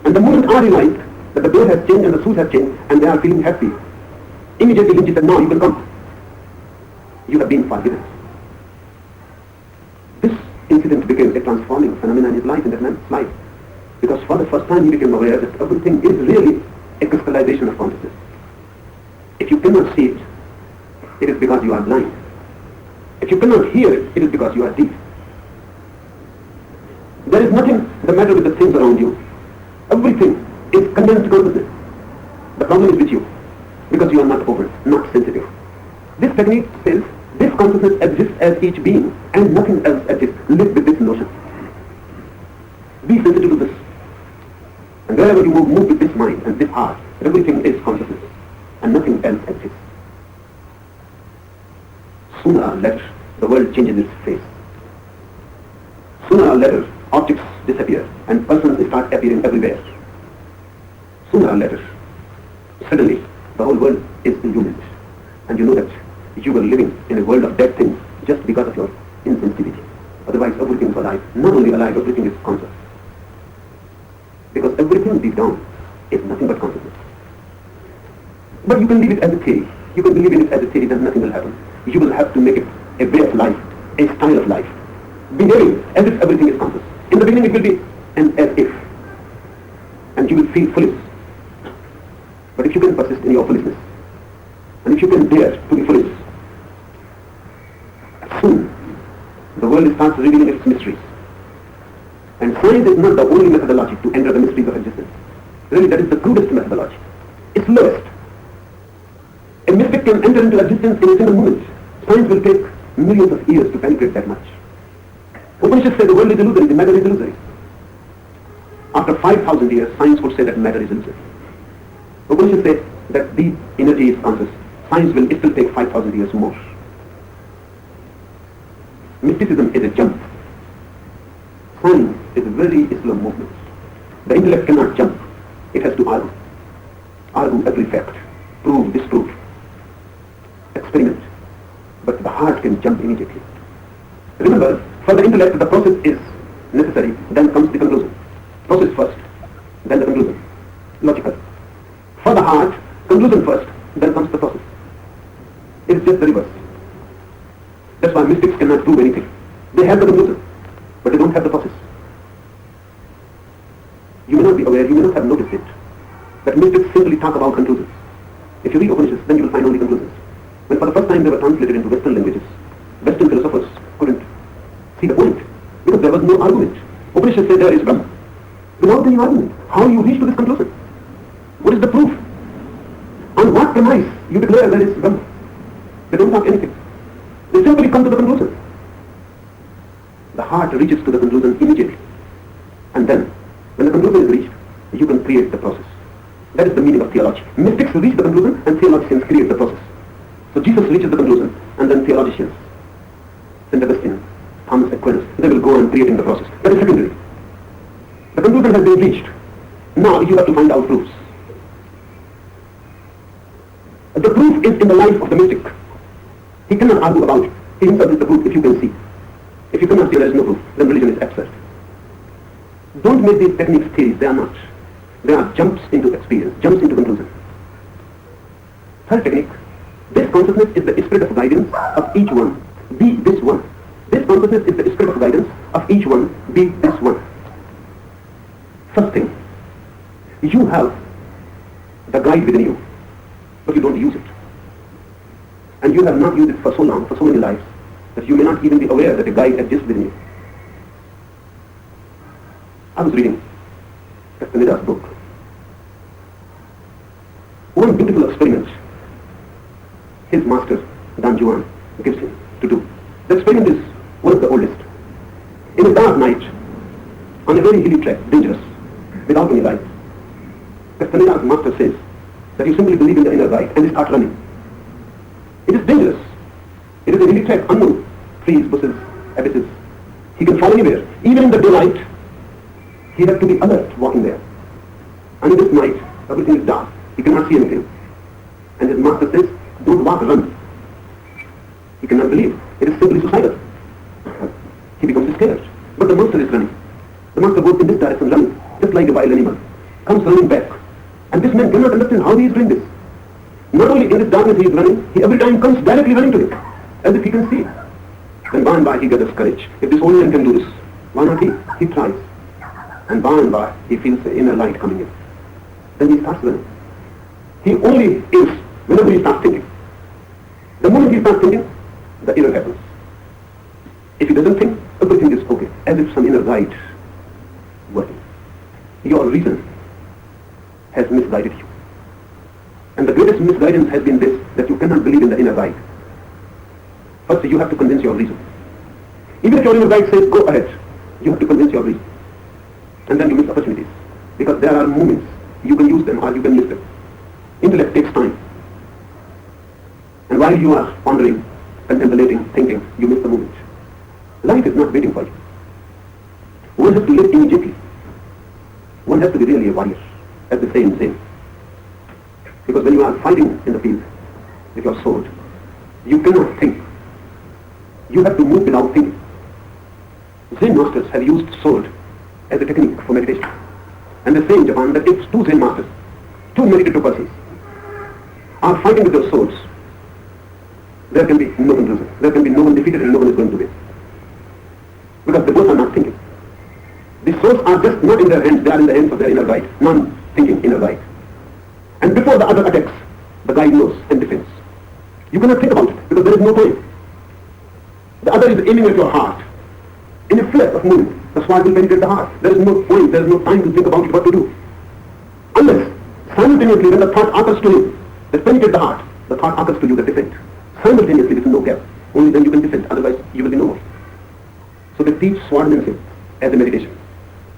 And the moment I realized that the door has changed and the shoes have changed and they are feeling happy, immediately Lynchy said, no, you can come. You have been forgiven. This incident became a transforming phenomenon in his life, in that man's life. Because for the first time he became aware that everything is really a crystallization of consciousness. If you cannot see it, it is because you are blind. If you cannot hear it, it is because you are deaf. There is nothing the matter with the things around you. Everything is condensed consciousness. The problem is with you, because you are not open, not sensitive. This technique says this consciousness exists as each being and nothing else exists. Live with this notion. Be sensitive to this. And wherever you move with this mind and this heart, everything is consciousness and nothing else exists. sooner or later, the world changes its face. Sooner or later, objects disappear and persons start appearing everywhere. Sooner or later, suddenly, the whole world is illumined. And you know that you were living in a world of dead things just because of your insensitivity. Otherwise, everything is alive. Not only alive, everything is conscious. Because everything deep down is nothing but consciousness. But you can leave it as a theory. You can believe in it as a theory that nothing will happen. You will have to make it a way of life, a style of life. Behaving as if everything is conscious. In the beginning it will be an as if. And you will feel foolish. But if you can persist in your foolishness, and if you can dare to be foolish, soon the world starts revealing its mysteries. And science is not the only methodology to enter the mysteries of existence. Really, that is the crudest methodology. It's lowest. A mystic can enter into existence in a single moment. Science will take millions of years to penetrate that much. Upanishads say the world is illusory, the matter is illusory. After 5,000 years, science would say that matter is illusory. Upanishads say that the energy is conscious. Science will still take 5,000 years more. Mysticism is a jump. Science is a very slow movement. The intellect cannot jump. It has to argue. Argue every fact. Prove, disprove. Experiment. But the heart can jump immediately. Remember, for the intellect, the process is necessary, then comes the conclusion. Process first, then the conclusion. Logical. For the heart, conclusion first, then comes the process. It is just the reverse. That's why mystics cannot prove anything. They have the conclusion, but they don't have the process. You may not be aware, you may not have noticed it, but mystics simply talk about conclusions. If you read Upanishads, then you will find only conclusions. When for the first time they were translated into Western languages, Western philosophers couldn't see the point, because there was no argument. Upanishads say there is Brahma. Without any argument, how you reach to this conclusion? What is the proof? On what premise you declare there is Brahma? They don't talk anything. They simply come to the conclusion. The heart reaches to the conclusion immediately. And then, when the conclusion is reached, you can create the process. That is the meaning of theology. Mystics reach the conclusion and theologians create the process. So Jesus reaches the conclusion and then theologians, St. Augustine, Thomas Aquinas, they will go on creating the process. That is secondary. The conclusion has been reached. Now you have to find out proofs. The proof is in the life of the mystic. He cannot argue about it. He himself is the proof if you can see. If you cannot see there is no proof, then religion is absurd. Don't make these techniques theories, they are not. They are jumps into experience, jumps into conclusion. Third technique, this consciousness is the spirit of guidance of each one, be this one. This consciousness is the spirit of guidance of each one, be this one. First thing, you have the guide within you, but you don't use it. And you have not used it for so long, for so many lives, that you may not even be aware that a guide exists within you. I was reading Castaneda's book. One beautiful experiment his master, Don Juan, gives him to do. The experiment is one of the oldest. In a dark night, on a very hilly track, dangerous, without any light, Castaneda's master says that you simply believe in the inner guide and start running. It is dangerous. It is a hilly track, unknown. Trees, bushes, abysses. He can fall anywhere. Even in the daylight, he has to be alert walking there. And in this night, everything is dark. He cannot see anything. And his master says, don't walk, run. He cannot believe. It is simply suicidal. He becomes scared. But the master is running. The master goes in this direction running, just like a wild animal. Comes running back. And this man cannot understand how he is doing this. Not only in this darkness he is running, he every time comes directly running to it, as if he can see it. Then by and by he gathers courage. If this old man can do this, why not he? He tries. And by and by he feels the inner light coming in. Then he starts running. He only is whenever he starts thinking. The moment he starts thinking, the error happens. If he doesn't think, everything is okay, as if some inner guide working. Your reason has misguided you. And the greatest misguidance has been this, that you cannot believe in the inner guide. First, you have to convince your reason. Even if your inner guide says, go ahead, you have to convince your reason. And then you miss opportunities. Because there are moments, you can use them or you can miss them. Intellect takes time. And while you are pondering, contemplating, thinking, you miss the moment. Life is not waiting for you. One has to live immediately. One has to be really a warrior, as the saying says. Because when you are fighting in the field with your sword, you cannot think. You have to move without thinking. Zen masters have used sword as a technique for meditation. And they say in Japan that if two Zen masters, two meditative persons, are fighting with their swords, there can be no conclusion. There can be no one defeated and no one is going to win. Because they both are not thinking. The swords are just not in their hands, they are in the hands of their inner guide, non-thinking inner guide. And before the other attacks, the guide knows and defends. You cannot think about it because there is no time. The other is aiming at your heart. In a flash of movement, the sword will penetrate the heart. There is no point, there is no time to think about it, what to do. Unless, simultaneously, when the thought occurs to you, that penetrate the heart, the thought occurs to you that defend. Simultaneously, with no gap. Only then you can defend, otherwise you will be no more. So they teach swordsmanship as a meditation.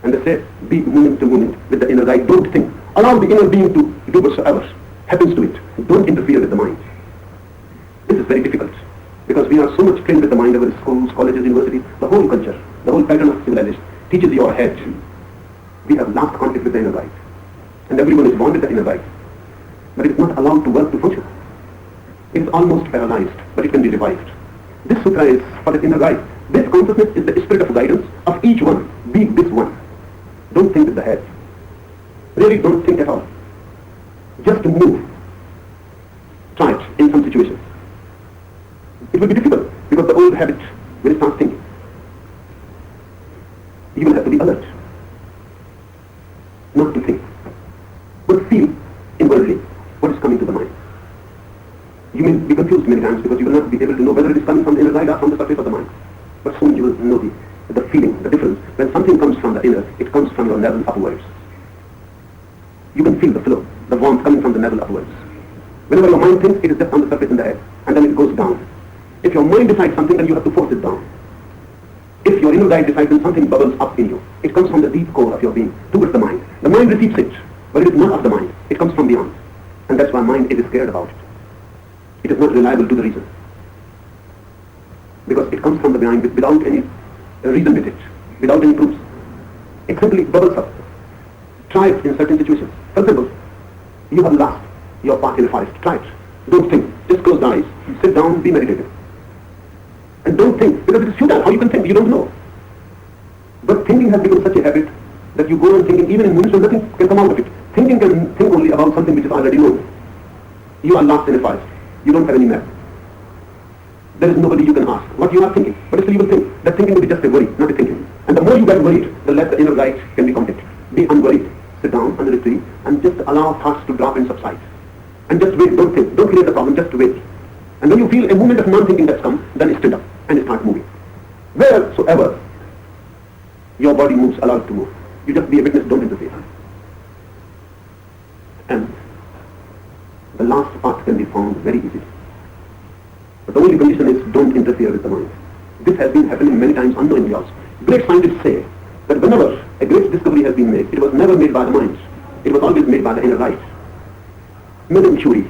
And they say, be moment to moment with the inner guide. Don't think. Allow the inner being to do whatsoever happens to it. Don't interfere with the mind. This is very difficult. Because we are so much trained with the mind, our schools, colleges, universities, the whole culture, the whole pattern of civilization teaches your head. We have lost contact with the inner guide. And everyone is born with the inner guide. But it is not allowed to work to function. It is almost paralyzed, but it can be revived. This sutra is for the inner guide. This consciousness is the spirit of guidance of each one. Be this one. Don't think with the head. Really don't think at all. Just move. Try it in some situations. It will be difficult because the old habit will start thinking. You will have to be alert. Not to think, but feel inwardly what is coming to the mind. You may be confused many times because you will not be able to know whether it is coming from the inner guide or from the surface of the mind. But soon you will know the feeling, the difference. When something comes from the inner, it comes from your navel upwards. You can feel the flow, the warmth coming from the navel upwards. Whenever your mind thinks, it is just on the surface in the head, and then it goes down. If your mind decides something, then you have to force it down. If your inner guide decides, then something bubbles up in you. It comes from the deep core of your being towards the mind. The mind receives it, but it is not of the mind. It comes from beyond. And that's why mind is scared about it. It is not reliable to the reason. Because it comes from the behind without any reason with it, without any proofs. It simply bubbles up. Try it in certain situations. For example, you have lost your path in a forest. Try it. Don't think. Just close the eyes. Sit down, be meditative. And don't think, because it is futile. How you can think? You don't know. But thinking has become such a habit that you go on thinking, even in moments when nothing can come out of it. Thinking can think only about something which is already known. You are lost in a forest. You don't have any map. There is nobody you can ask what you are thinking. But still you will think. That thinking will be just a worry, not a thinking. And the more you get worried, the less the inner guide can be contacted. Be unworried. Sit down under a tree and just allow thoughts to drop and subside. And just wait, don't think. Don't create the problem, just wait. And when you feel a movement of non-thinking that's come, then stand up and start moving. Wheresoever your body moves, allow it to move. You just be a witness, don't interfere. And the last part can be found very easily. But the only condition is don't interfere with the mind. This has been happening many times unknowingly also. Great scientists say that whenever a great discovery has been made, it was never made by the mind. It was always made by the inner light. Madame Curie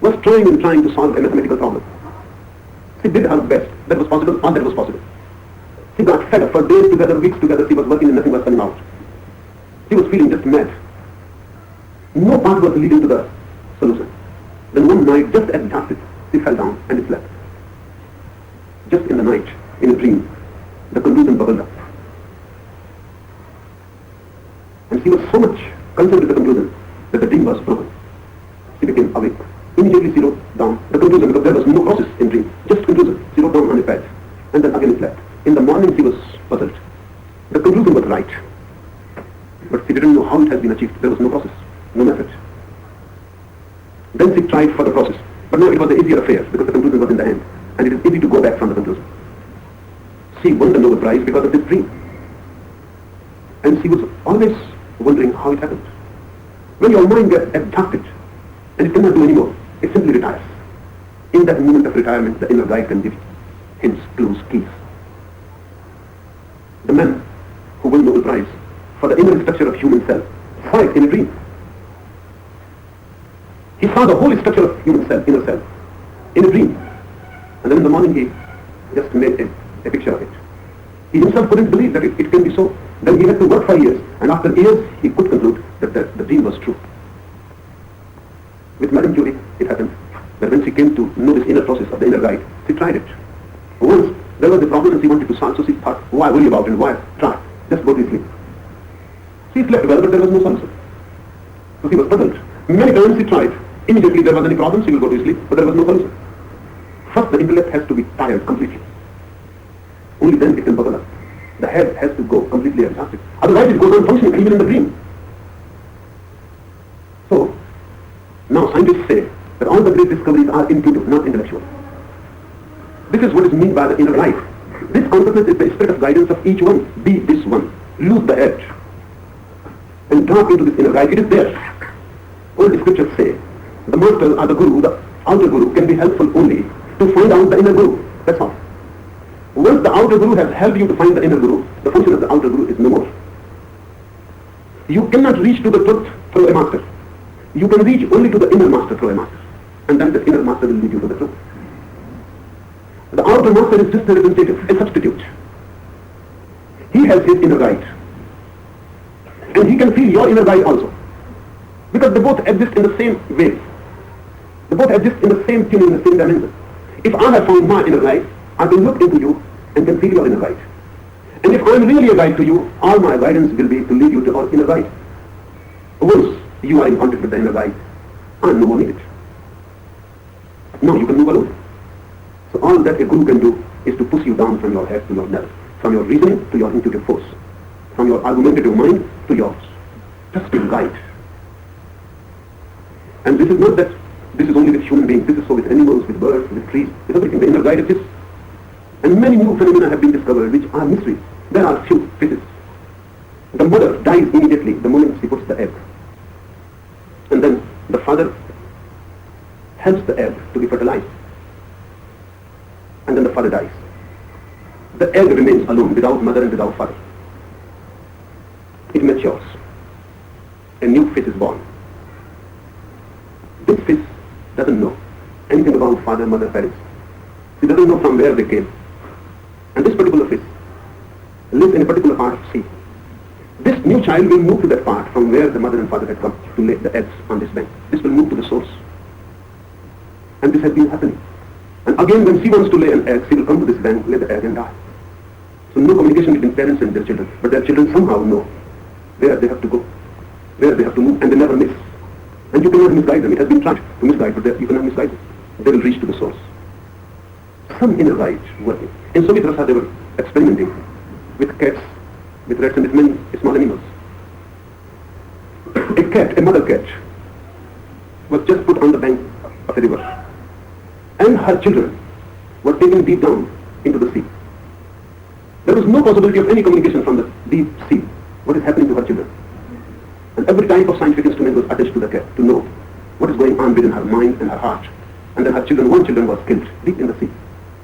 was trying to solve a mathematical problem. She did her best. That was possible, all that was possible. She got fed up for days together, weeks together. She was working and nothing was coming out. She was feeling just mad. No path was leading to the solution. Then one night, just as exhausted, she fell down and slept. Just in the night, in a dream, the conclusion bubbled up. And she was so much concerned with the conclusion that the dream was broken. She became awake. Immediately she wrote down the conclusion because there was no process in dream. Just conclusion. She wrote down on a pad. And then again slept. In the morning she was puzzled. The conclusion was right. But she didn't know how it has been achieved. There was no process, no method. Then she tried for the process. But now it was an easier affair because the conclusion was in the hand. And it is easy to go back from the conclusion. She won the Nobel Prize because of this dream. And she was always wondering how it happened. When your mind gets exhausted and it cannot do anymore, it simply retires. In that moment of retirement, the inner guide can give hints, clues, keys. The man who won the Nobel Prize for the inner structure of human cell saw it in a dream. He saw the whole structure of human cell, inner cell, in a dream. And then in the morning he just made a picture of it. He himself couldn't believe that it can be so. Then he had to work for years, and after years he could conclude that the dream was true. With Madame Curie, it happened that when she came to know this inner process of the inner guide, she tried it. Once there was a problem and she wanted to solve, so she thought, why worry about it, why try? Just go to sleep. She slept well, but there was no solution. So she was puzzled. Many times she tried. Immediately there was any problem, she will go to sleep, but there was no solution. First, the intellect has to be tired completely. Only then it can bubble up. The head has to go completely exhausted. Otherwise it goes on functioning even in the dream. So, now scientists say that all the great discoveries are intuitive, not intellectual. This is what is meant by the inner life. This consciousness is the spirit of guidance of each one. Be this one. Lose the edge. And drop into this inner life. It is there. All the scriptures say the master or the guru, the outer guru, can be helpful only to find out the inner guru. That's all. Once the outer guru has helped you to find the inner guru, the function of the outer guru is no more. You cannot reach to the truth through a master. You can reach only to the inner master through a master. And then the inner master will lead you to the truth. The outer master is just a representative, a substitute. He has his inner guide. And he can feel your inner guide also. Because they both exist in the same wave. They both exist in the same tune, in the same dimension. If I have found my inner guide, I can look into you and can feel your inner guide. And if I am really a guide to you, all my guidance will be to lead you to our inner guide. Once you are in contact with the inner guide, I am no more needed. Now you can move alone. So all that a guru can do is to push you down from your head to your nerve, from your reasoning to your intuitive force, from your argumentative mind to yours. Just to guide. And this is not that this is only with human beings, this is so with animals, with birds, with trees, with everything. The inner guide exists. And many new phenomena have been discovered which are mysteries. There are few physics. The mother dies immediately the moment she puts the egg. And then the father helps the egg to be fertilized. And then the father dies. The egg remains alone, without mother and without father. It matures. A new fish is born. This fish doesn't know anything about father, mother, parents. He doesn't know from where they came. And this particular fish lives in a particular part of sea. This new child will move to that part from where the mother and father had come to lay the eggs on this bank. This will move to the source. And this has been happening. And again, when she wants to lay an egg, she will come to this bank, lay the egg and die. So no communication between parents and their children. But their children somehow know where they have to go, where they have to move, and they never miss. And you cannot misguide them. It has been tried to misguide, but you cannot misguide them. They will reach to the source. Some inner guide working. In Soviet Russia, they were experimenting with cats, with rats, and with many small animals. A cat, a mother cat, was just put on the bank of a river. And her children were taken deep down into the sea. There was no possibility of any communication from the deep sea. What is happening to her children? And every type of scientific instrument was attached to the cat to know what is going on within her mind and her heart. And then her children, one children was killed deep in the sea.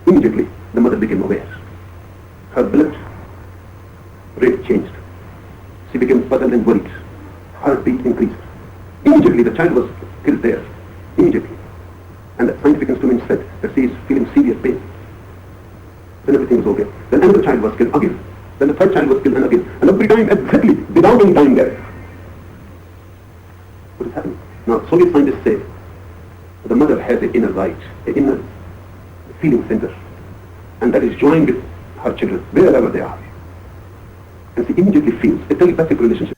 Immediately, the mother became aware. Her blood rate changed. She became puzzled and worried. Her beat increased. Immediately, the child was killed there. Immediately. And the scientific instrument said that she is feeling serious pain. Then everything was okay. Then another child was killed again. Then the third child was killed and again. And every time, exactly, without any time gap. What is happening? Now, Soviet scientists say the mother has an inner light, an inner feeling center. And that is joined with her children, wherever they are. And she immediately feels a telepathic relationship.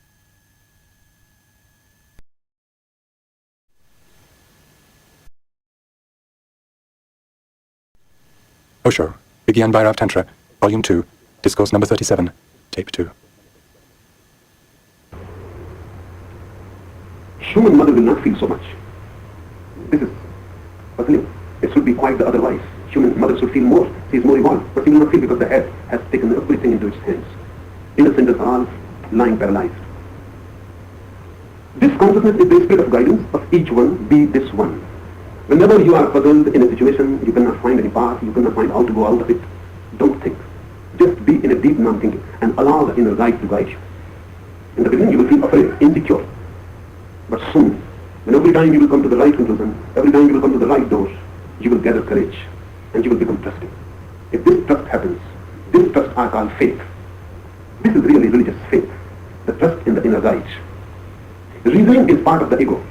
Osho, Vigyan Bhairav Tantra, Volume 2, Discourse number 37, Tape 2. Human mother will not feel so much. This is puzzling. It should be quite the otherwise. Human mother should feel more. She is more evolved. But she will not feel because the head has taken everything into its hands. Inner centers are all lying paralyzed. This consciousness is the spirit of guidance of each one. Be this one. Whenever you are puzzled in a situation, you cannot find any path, you cannot find how to go out of it, don't think. Just be in a deep non-thinking and allow the inner guide to guide you. In the beginning you will feel afraid, insecure. But soon, when every time you will come to the right conclusion, every time you will come to the right doors, you will gather courage and you will become trusting. If this trust happens, this trust I call faith. This is really religious faith, the trust in the inner guide. Reasoning is part of the ego.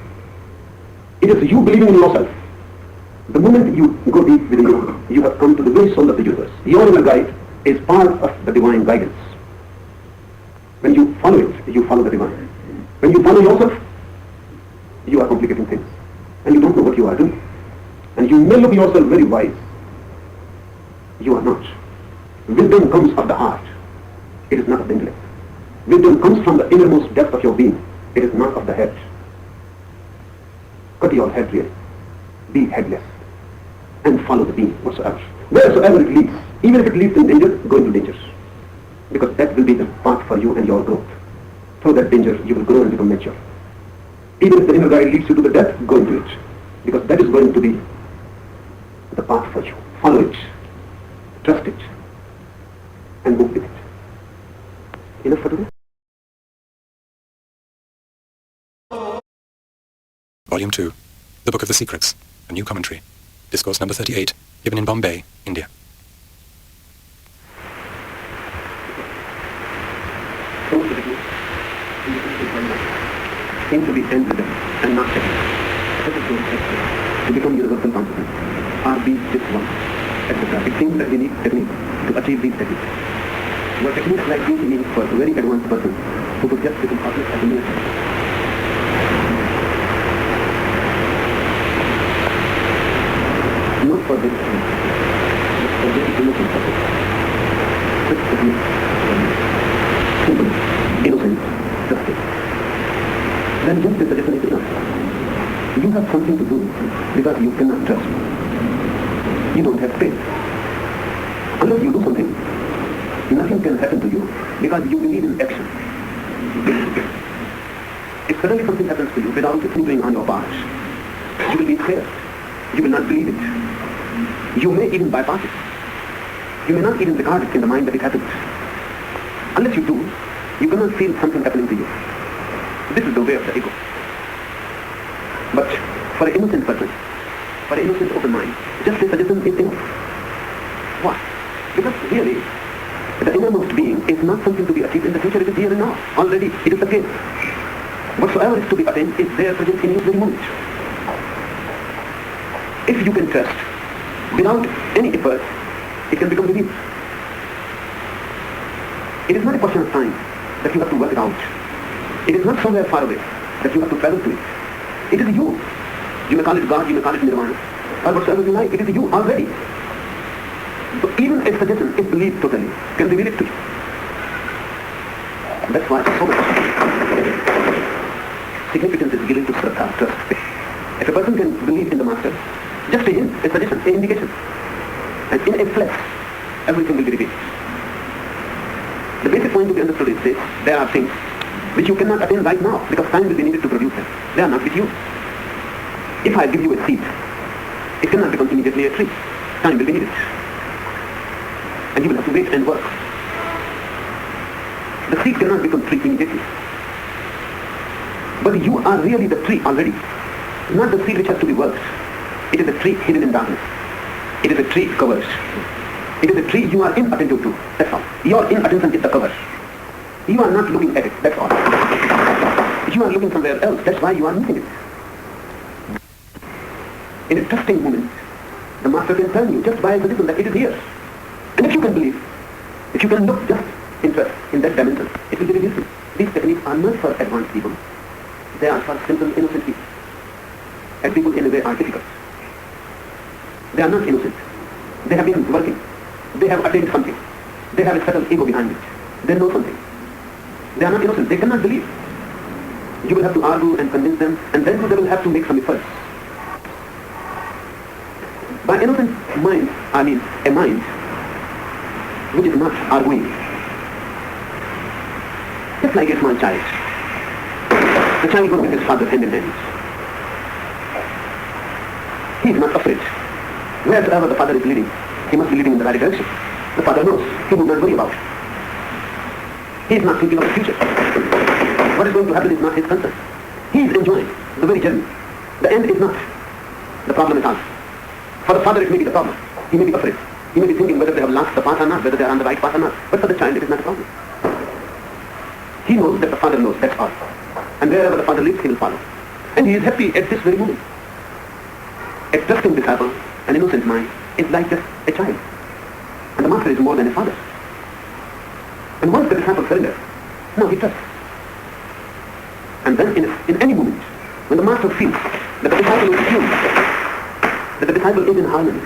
It is you believing in yourself. The moment you go deep within you, you have come to the very soul of the universe. Your inner guide is part of the divine guidance. When you follow it, you follow the divine. When you follow yourself, you are complicating things. And you don't know what you are doing. And you may look yourself very wise. You are not. Wisdom comes of the heart. It is not of the intellect. Wisdom comes from the innermost depth of your being. It is not of the head. Cut your head really. Be headless. And follow the being whatsoever. Wheresoever it leads, even if it leads in danger, go into danger. Because that will be the path for you and your growth. Through that danger, you will grow and become mature. Even if the inner guide leads you to the death, go into it. Because that is going to be the path for you. Follow it. Trust it. And move with it. Enough for today? Volume 2, The Book of the Secrets, a new commentary. Discourse number 38, given in Bombay, India. Seem to be ended and not second. That is no to become universal consciousness. Or be just one, etc. It seems that we need technique to achieve these techniques. Your techniques like these mean for a very advanced person who could just become conscious as a minute. Not for this technique, but for very innocent purpose. Such technique, simple, innocent, justice. Then just the suggestion is enough. You have something to do because you cannot trust. You don't have faith. Unless you do something, nothing can happen to you because you believe in action. If suddenly something happens to you without thinking on your part, you will be scared. You will not believe it. You may even bypass it. You may not even regard it in the mind that it happened. Unless you do, you cannot feel something happening to you. This is the way of the ego. But for an innocent person, for an innocent open mind, just a suggestion is enough. Why? Because really, the innermost being is not something to be achieved in the future. It is here and now. Already, it is the case. Whatsoever is to be attained is there present in you very moment. If you can trust, without any effort, it can become revealed. It is not a question of time that you have to work it out. It is not somewhere far away that you have to travel to it. It is you. You may call it God, you may call it Nirvana, or whatsoever you like. It is you already. So even a suggestion, if believed totally, can reveal it to you. That's why so much significance is given to Shraddha, trust. If a person can believe in the Master, just a hint, a suggestion, an indication, and in a flash, everything will be revealed. The basic point to be understood is this: there are things which you cannot attain right now because time will be needed to produce them. They are not with you. If I give you a seed, it cannot become immediately a tree. Time will be needed. And you will have to wait and work. The seed cannot become tree immediately. But you are really the tree already. Not the seed which has to be worked. It is a tree hidden in darkness. It is a tree covered. It is a tree you are inattentive to. That's all. Your inattention is the cover. You are not looking at it. That's all. You are looking somewhere else. That's why you are missing it. In a trusting moment, the Master can tell you just by a suggestion that it is here. And if you can believe, if you can look just in that dimension, it will be revealed. These techniques are not for advanced people. They are for simple, innocent people. And people in a way are difficult. They are not innocent. They have been working. They have attained something. They have a subtle ego behind it. They know something. They are not innocent. They cannot believe. You will have to argue and convince them, and then they will have to make some efforts. By innocent mind, I mean a mind which is not arguing. Just like a small child. The child goes with his father hand in hand. He is not afraid. Wherever the father is leading, he must be leading in the right direction. The father knows. He will not worry about it. He is not thinking of the future. What is going to happen is not his concern. He is enjoying the very journey. The end is not the problem at all. For the father, it may be the problem. He may be afraid. He may be thinking whether they have lost the path or not, whether they are on the right path or not. But for the child, it is not a problem. He knows that the father knows, that's all. And wherever the father lives, he will follow. And he is happy at this very moment. A trusting disciple, an innocent mind, is like just a child. And the master is more than a father. And once the disciple surrenders, now he trusts. And then in any moment, when the master feels that the disciple is tuned, that the disciple is in harmony,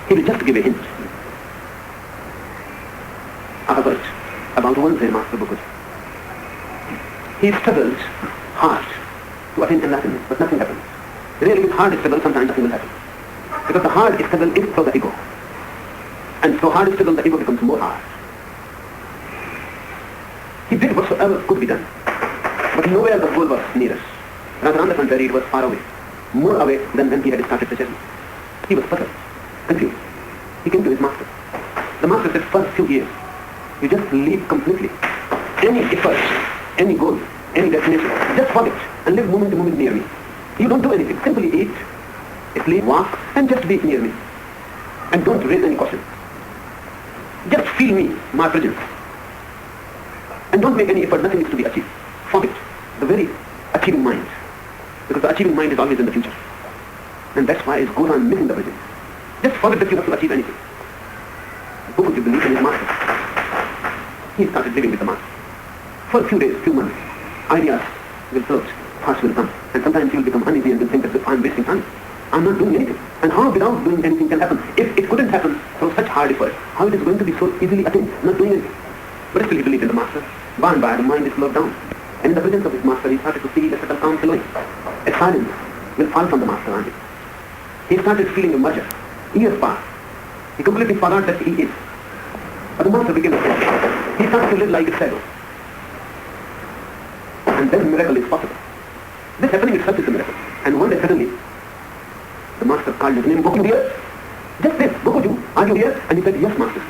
he will just give a hint. I have heard about one Zen master, Bokuji. He struggled hard to attain enlightenment, but nothing happened. Really, with hard struggle, sometimes nothing will happen. Because the hard struggle is for the ego. And so hard struggle, the ego becomes more hard. He did whatsoever could be done. But nowhere the goal was near us. Rather on the contrary, it was far away. More away than when he had started the journey. He was puzzled, confused. He came to his master. The master said, first few years, you just leave completely. Any effort, any goal, any destination, just forget and live moment to moment near me. You don't do anything. Simply eat, sleep, walk, and just be near me. And don't raise any question. Just feel me, my presence. And don't make any effort, nothing is to be achieved. Forget the very achieving mind. Because the achieving mind is always in the future. And that's why it goes on missing the present. Just forget that you have to achieve anything. Bokuji believed in his master. He started living with the master. For a few days, few months, ideas will float, thoughts will come. And sometimes you will become uneasy and will think that I'm wasting time. I'm not doing anything. And how without doing anything can happen? If it couldn't happen through such hard effort, how it is going to be so easily attained, not doing anything? But still he believed in the master. By and by, the mind is slowed down. And in the presence of his master, he started to see a certain calm flowing. A silence will fall from the master on him. He started feeling a merger. Years passed. He completely forgot that he is. But the master became a shadow. He started to live like a shadow. And then miracle is possible. This happening itself is a miracle. And one day suddenly, the master called his name, Bokuju here? Just this, Bokuju, are you here? And he said, yes, master.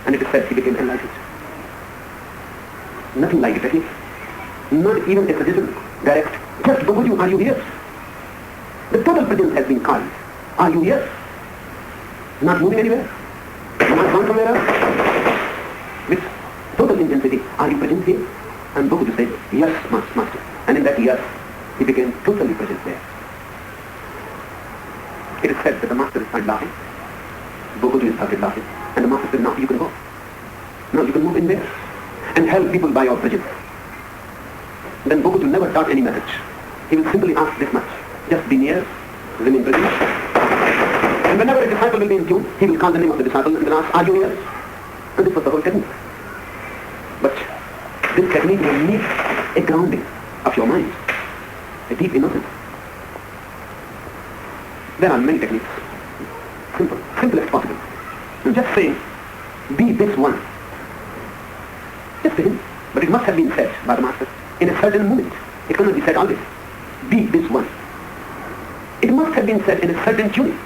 And it is said he became enlightened. Nothing like a technique. Not even a suggestion, direct. Just Bokuju, are you here? The total presence has been called. Are you here? Not moving anywhere? Not gone somewhere else? With total intensity, are you present here? And Bokuju said, yes, master. And in that yes, he became totally present there. It is said that the master started laughing. Bokuju started laughing. And the master said, now you can go. Now you can move in there and help people by your presence. Then Bokuju never taught any message. He will simply ask this much. Just be near, remain present. And whenever a disciple will be in tune, he will call the name of the disciple and will ask, are you here? And this was the whole technique. But this technique will need a grounding of your mind, a deep innocence. There are many techniques. Simple as possible. You just say, be this one. Just to him. But it must have been said by the master in a certain moment. It cannot be said always. Be this one. It must have been said in a certain tuning.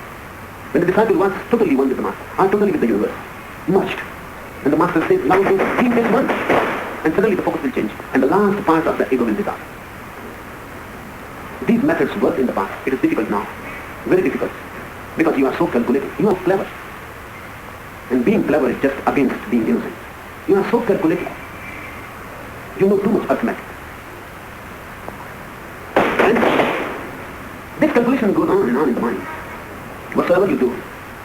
When the disciple was totally one with the master, or totally with the universe, merged. And the master says, now be this one. And suddenly the focus will change. And the last part of the ego will dissolve. These methods worked in the past. It is difficult now. Very difficult. Because you are so calculating. You are clever. And being clever is just against being innocent. You are so calculating. You know too much arithmetic. And this calculation goes on and on in the mind. Whatsoever you do,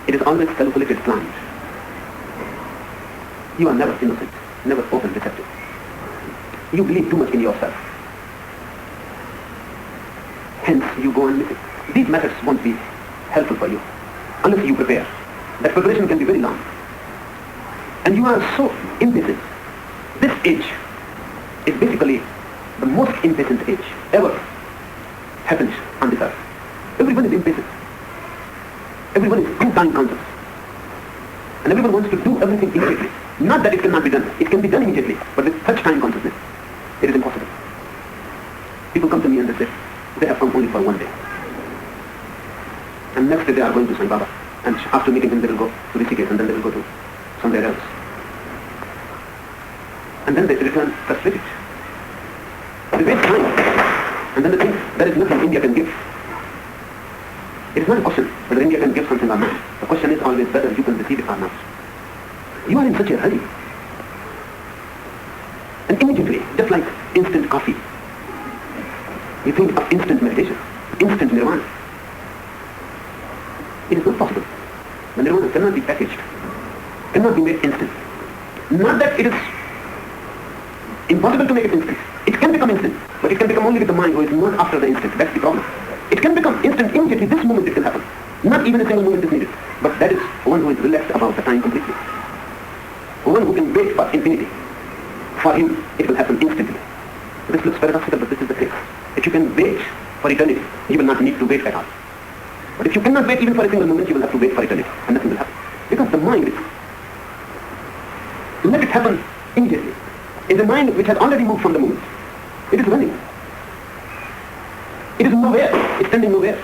it is always calculated planned. You are never innocent, never open receptive. You believe too much in yourself. Hence, you go on missing. These methods won't be helpful for you unless you prepare. That preparation can be very long. And you are so impatient. This age is basically the most impatient age ever happened on this earth. Everyone is impatient. Everyone is too time conscious. And everyone wants to do everything immediately. Not that it cannot be done. It can be done immediately. But with such time consciousness, it is impossible. People come to me and they say, they have come only for one day. And next day they are going to Sai Baba. And after meeting him, they will go to Rishikesh and then they will go to somewhere else. And then they return frustrated. They waste time. And then they think there is nothing India can give. It is not a question whether India can give something or not. The question is always whether you can receive it or not. You are in such a hurry. And immediately, just like instant coffee, you think of instant meditation, instant nirvana. It is not possible. The nirvana cannot be packaged, cannot be made instant. Not that it is impossible to make it instant. It can become instant, but it can become only with the mind who is not after the instant. That's the problem. It can become instant immediately. This moment it can happen. Not even a single moment is needed. But that is one who is relaxed about the time completely. One who can wait for infinity. For him, it will happen instantly. This looks paradoxical, but this is the case. If you can wait for eternity, you will not need to wait at all. But if you cannot wait even for a single moment, you will have to wait for eternity, and nothing will happen. Because the mind is, let it happen immediately. Is a mind which has already moved from the moment. It is running. It is nowhere. It's standing nowhere.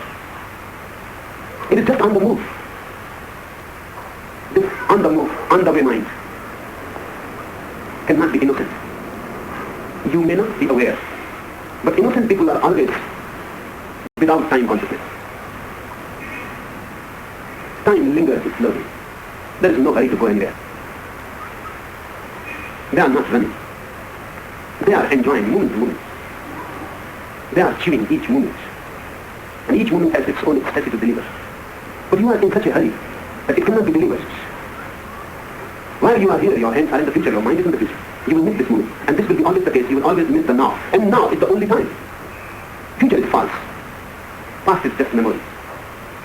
It is just on the move. This on the move, on the way mind cannot be innocent. You may not be aware, but innocent people are always without time consciousness. Time lingers slowly. There is no hurry to go anywhere. They are not running. They are enjoying moment to moment. They are chewing each moment. And each moment has its own ecstasy to deliver. But you are in such a hurry that it cannot be delivered. While you are here, your hands are in the future, your mind is in the future. You will miss this moment. And this will be always the case. You will always miss the now. And now is the only time. Future is false. Past is just memory.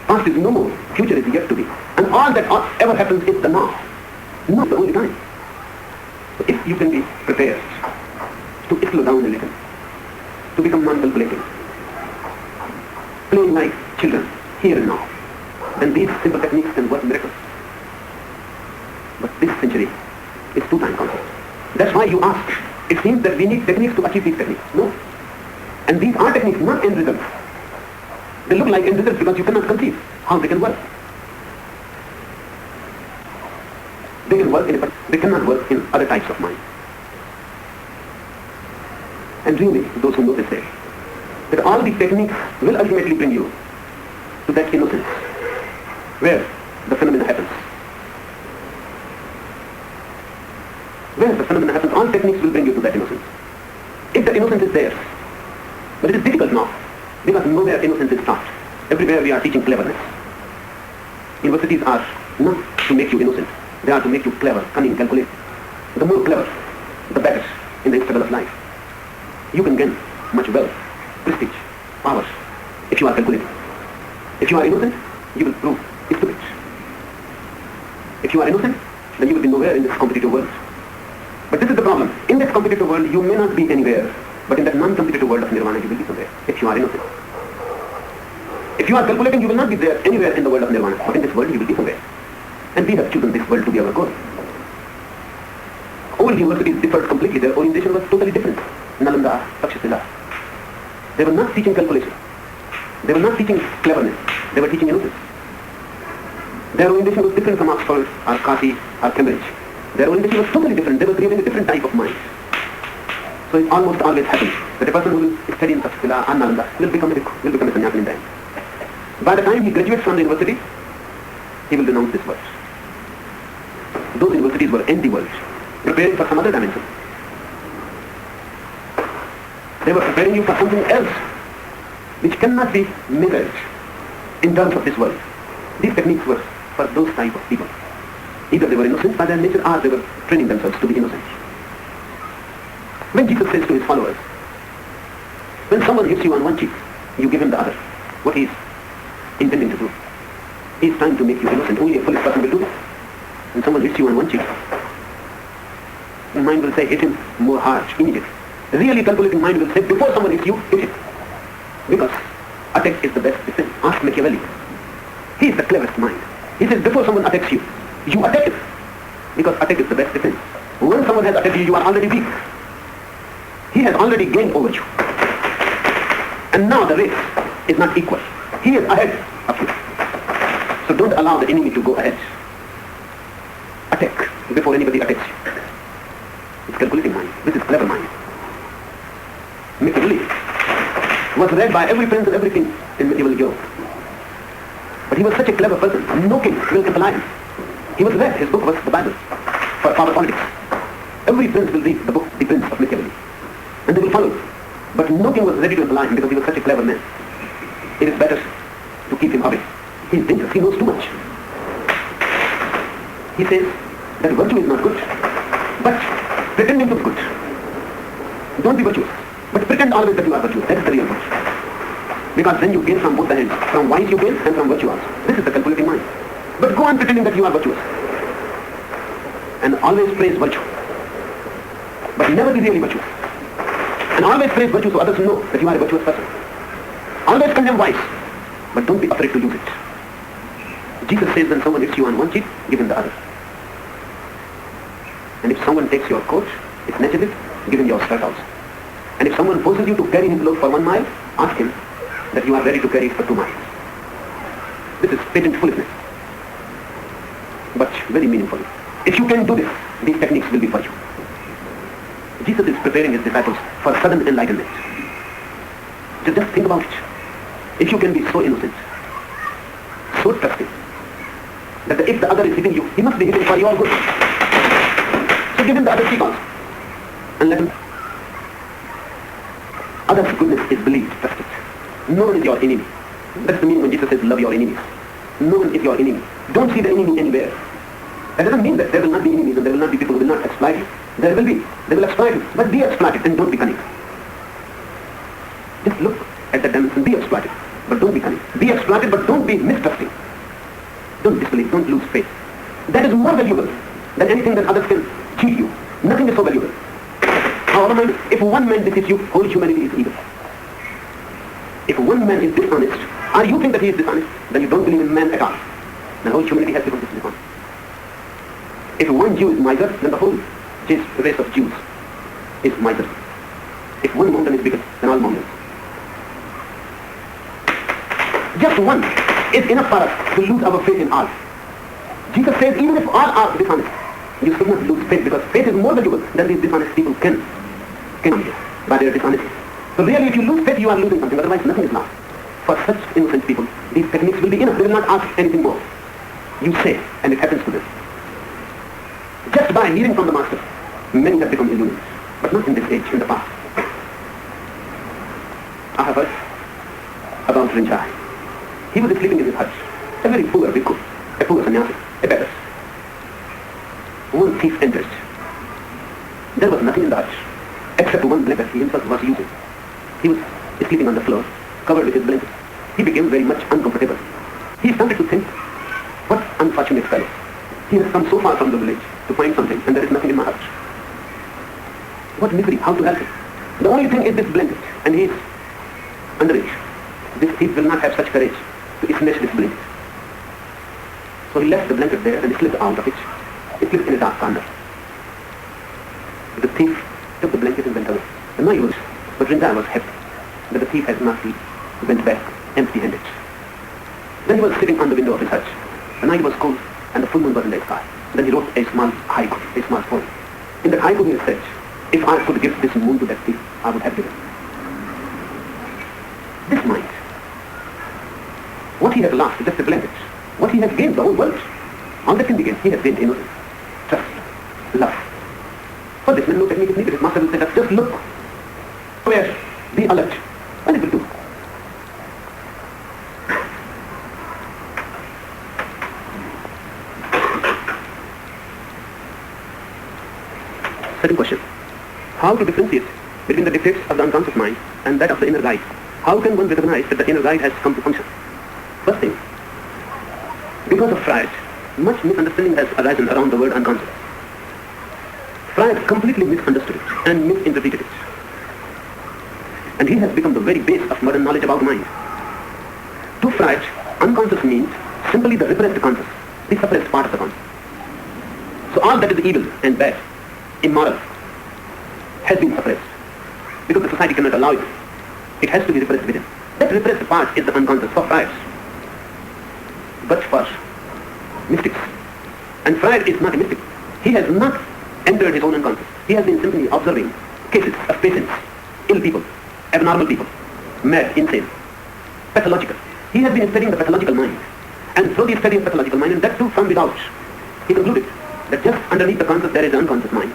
Past is no more. Future is yet to be. And all that ever happens is the now. Now is the only time. So if you can be prepared to slow down a little, to become non-calculating, playing like children, here and now, then these simple techniques can work miracles. But this century is too time consuming. That's why you ask. It seems that we need techniques to achieve these techniques. No. And these are techniques, not end results. They look like end results because you cannot conceive how they can work. They can work but they cannot work in other types of mind. And really, those who know this say that all these techniques will ultimately bring you to that innocence where the phenomena happens. Where the phenomena happens, all techniques will bring you to that innocence. If the innocence is there, but it is difficult now, because nowhere innocence is taught. Everywhere we are teaching cleverness. Universities are not to make you innocent. They are to make you clever, cunning, calculating. The more clever, the better in the struggle of life. You can gain much wealth, prestige, power, if you are calculating. If you are innocent, you will prove stupid. If you are innocent, then you will be nowhere in this competitive world. But this is the problem. In this competitive world, you may not be anywhere, but in that non-competitive world of nirvana, you will be somewhere, if you are innocent. If you are calculating, you will not be there anywhere in the world of nirvana, but in this world, you will be somewhere. And we have chosen this world to be our goal. Old universities differed completely. Their orientation was totally different. Nalanda, Takshashila. They were not teaching calculation. They were not teaching cleverness. They were teaching innocence. Their orientation was different from Oxford, or Kashi, or Cambridge. Their orientation was totally different. They were creating a different type of mind. So it almost always happens that a person who will study in Takshashila or Nalanda will become a sannyasi in time. By the time he graduates from the university, he will denounce this world. Those universities were empty worlds, preparing for some other dimension. They were preparing you for something else, which cannot be measured in terms of this world. These techniques were for those type of people. Either they were innocent by their nature, or they were training themselves to be innocent. When Jesus says to his followers, when someone hits you on one cheek, you give him the other. What he is intending to do? He is trying to make you innocent. Only a foolish person will do this. When someone hits you on one cheek, the mind will say, hit him more hard, immediately. The really calculating mind will say, before someone hits you, hit him. Because attack is the best defense. Ask Machiavelli. He is the cleverest mind. He says, before someone attacks you, you attack him. Because attack is the best defense. When someone has attacked you, you are already weak. He has already gained over you. And now the race is not equal. He is ahead of you. So don't allow the enemy to go ahead. Attack before anybody attacks you. It's calculating mind. This is clever mind. Machiavelli was read by every prince and every king in medieval Europe. But he was such a clever person. No king will comply him. He was read. His book was the Bible for power politics. Every prince will read the book, The Prince of Machiavelli, and they will follow it. But no king was ready to imply him because he was such a clever man. It is better to keep him away. He is dangerous. He knows too much. He says that virtue is not good, but pretending to be good. Don't be virtuous, but pretend always that you are virtuous. That is the real virtue. Because then you gain from both the ends. From wise you gain and from virtue also. This is the calculating mind. But go on pretending that you are virtuous. And always praise virtue. But never be really virtuous. And always praise virtue so others know that you are a virtuous person. Always condemn vice, but don't be afraid to use it. Jesus says when someone hits you on one cheek, give him the other. And if someone takes your coat, snatches it, give him your shirt also. And if someone forces you to carry his load for 1 mile, ask him that you are ready to carry it for 2 miles. This is patent foolishness, but very meaningful. If you can do this, these techniques will be for you. Jesus is preparing his disciples for sudden enlightenment. Just think about it. If you can be so innocent, so trusting, that if the other is hitting you, he must be hitting for your good. So give him the other cheek also, and let him. Others' goodness is believed, trusted. No one is your enemy. That's the meaning when Jesus says, love your enemies. No one is your enemy. Don't see the enemy anywhere. That doesn't mean that there will not be enemies and there will not be people who will not exploit you. There will be. They will exploit you. But be exploited and don't be cunning. Just look at the damage and be exploited. But don't be cunning. Be exploited but don't be mistrusting. Don't disbelieve. Don't lose faith. That is more valuable than anything that others can cheat you. Nothing is so valuable. However, if one man deceives you, whole humanity is evil. If one man is dishonest, or you think that he is dishonest, then you don't believe in man at all. Then whole humanity has become dishonest. If one Jew is miser, then the whole race of Jews is miser. If one mountain is bigger than all mountains. Just one is enough for us to lose our faith in all. Jesus says even if all are dishonest, you should not lose faith because faith is more valuable than these dishonest people can by their dishonesty. So really if you lose faith, you are losing something, otherwise nothing is lost. For such innocent people, these techniques will be enough. They will not ask anything more. You say, and it happens to them. Just by hearing from the Master, many have become illumined, but not in this age, in the past. I have heard about Rinjai. He was sleeping in his hut, a very poor bhikkhu, a poor sannyasi, a beggar. One thief entered. There was nothing in the hut, except one blanket he himself was using. He was sleeping on the floor, covered with his blanket. He became very much uncomfortable. He started to think, what unfortunate fellow. He has come so far from the village to find something, and there is nothing in my hut. What misery, how to help him? The only thing is this blanket, and he is underage. This thief will not have such courage to snatch this blanket. So he left the blanket there and slipped out of it. He slipped in a dark corner. The thief took the blanket and went away. And now he was, but Rinjai was happy that the thief has not went back empty-handed. Then he was sitting on the window of his hut. The night was cold and the full moon was in the sky. Then he wrote a small haiku, a small poem. In that haiku he said, if I could give this moon to that thief, I would have given. This mind, what he has lost is just a blanket. What he has gained, the whole world. All that can be gained, he has gained innocence, trust, love. For this man, no technique is needed. His master will say, just look, aware, be alert, and it will do. Second question. How to differentiate between the defects of the unconscious mind and that of the inner guide? How can one recognize that the inner guide has come to function? First thing, because of Freud, much misunderstanding has arisen around the word unconscious. Freud completely misunderstood it and misinterpreted it. And he has become the very base of modern knowledge about mind. To Freud, unconscious means simply the repressed conscious, the suppressed part of the conscious. So all that is evil and bad, immoral, has been suppressed. Because the society cannot allow it. It has to be repressed within. That repressed part is the unconscious for Freud. But for mystics, and Freud is not a mystic. He has not entered his own unconscious. He has been simply observing cases of patients, ill people, abnormal people, mad, insane, pathological. He has been studying the pathological mind. And through the study of pathological mind, and that too from without, he concluded that just underneath the conscious there is the unconscious mind.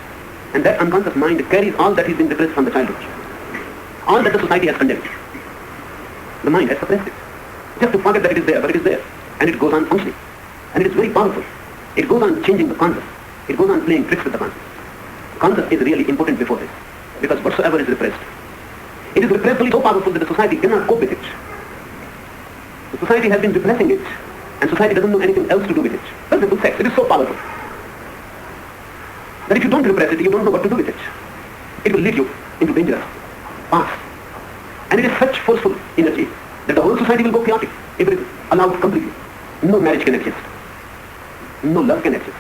And that unconscious mind carries all that has been repressed from the childhood. All that the society has condemned. The mind has suppressed it. Just to forget that it is there, but it is there. And it goes on functioning. And it is very powerful. It goes on changing the conscious. It goes on playing tricks with the conscious. Conscious is really important before this. Because whatsoever is repressed, it is repressed only so powerful that the society cannot cope with it. The society has been repressing it. And society doesn't know anything else to do with it. For example, sex, it is so powerful that if you don't repress it, you don't know what to do with it. It will lead you into dangerous paths. And it is such forceful energy that the whole society will go chaotic if it is allowed completely. No marriage can exist. No love can exist.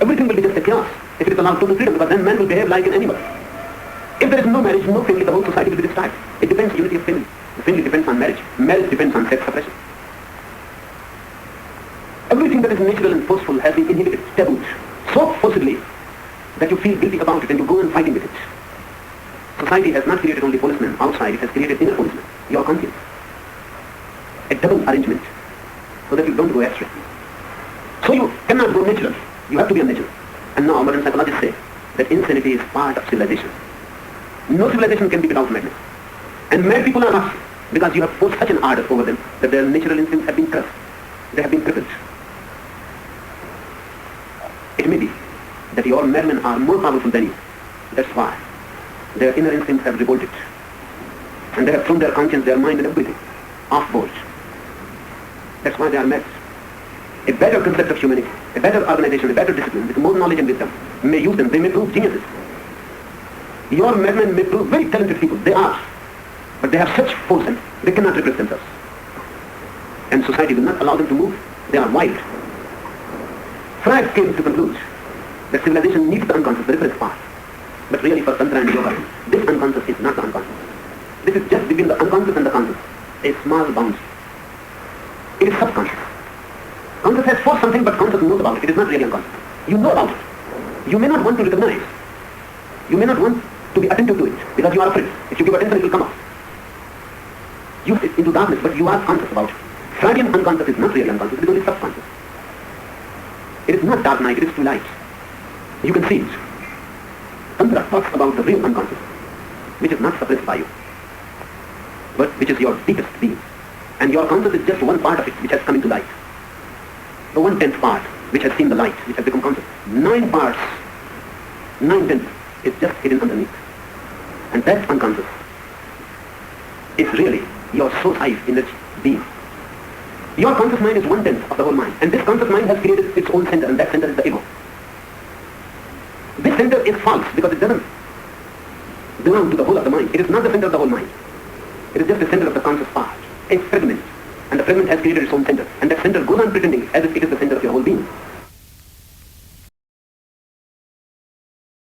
Everything will be just a chaos if it is allowed total freedom, because then man will behave like an animal. If there is no marriage, no family, the whole society will be destroyed. It depends on unity of family. The family depends on marriage. Marriage depends on sex suppression. Everything that is natural and forceful has been inhibited, tabooed, so forcibly that you feel guilty about it and you go on fighting with it. Society has not created only policemen outside, it has created inner policemen, your conscience. A double arrangement, so that you don't go astray. So you cannot go natural, you have to be unnatural. And now modern psychologists say that insanity is part of civilization. No civilization can be without madness. And mad people are not, because you have forced such an ardor over them that their natural instincts have been crushed. They have been crippled. It may be that your madmen are more powerful than you. That's why their inner instincts have revolted. And they have thrown their conscience, their mind and everything off board. That's why they are mad. A better concept of humanity, a better organization, a better discipline, with more knowledge and wisdom, may use them. They may prove geniuses. Your madmen may prove very talented people. They are. But they have such force and they cannot repress themselves. And society will not allow them to move. They are wild. Freud came to conclude that civilization needs the unconscious, the repressed part. But really for Tantra and Yoga, this unconscious is not the unconscious. This is just between the unconscious and the conscious, a small boundary. It is subconscious. Conscious has forced something, but conscious knows about it. It is not really unconscious. You know about it. You may not want to recognize. You may not want to be attentive to it, because you are afraid. If you give attention, it will come out. You sit into darkness, but you are conscious about it. Freudian unconscious is not really unconscious, it is only subconscious. It is not dark night, it is twilight. You can see it. Tantra talks about the real unconscious, which is not suppressed by you, but which is your deepest being. And your conscious is just one part of it which has come into light. The 1/10 part which has seen the light, which has become conscious. 9 parts, 9/10 is just hidden underneath. And that unconscious is really your soul life energy being. Your conscious mind is 1/10 of the whole mind. And this conscious mind has created its own center, and that center is the ego. This center is false because it doesn't belong to the whole of the mind. It is not the center of the whole mind. It is just the center of the conscious part, a fragment. And the fragment has created its own center. And that center goes on pretending as if it is the center of your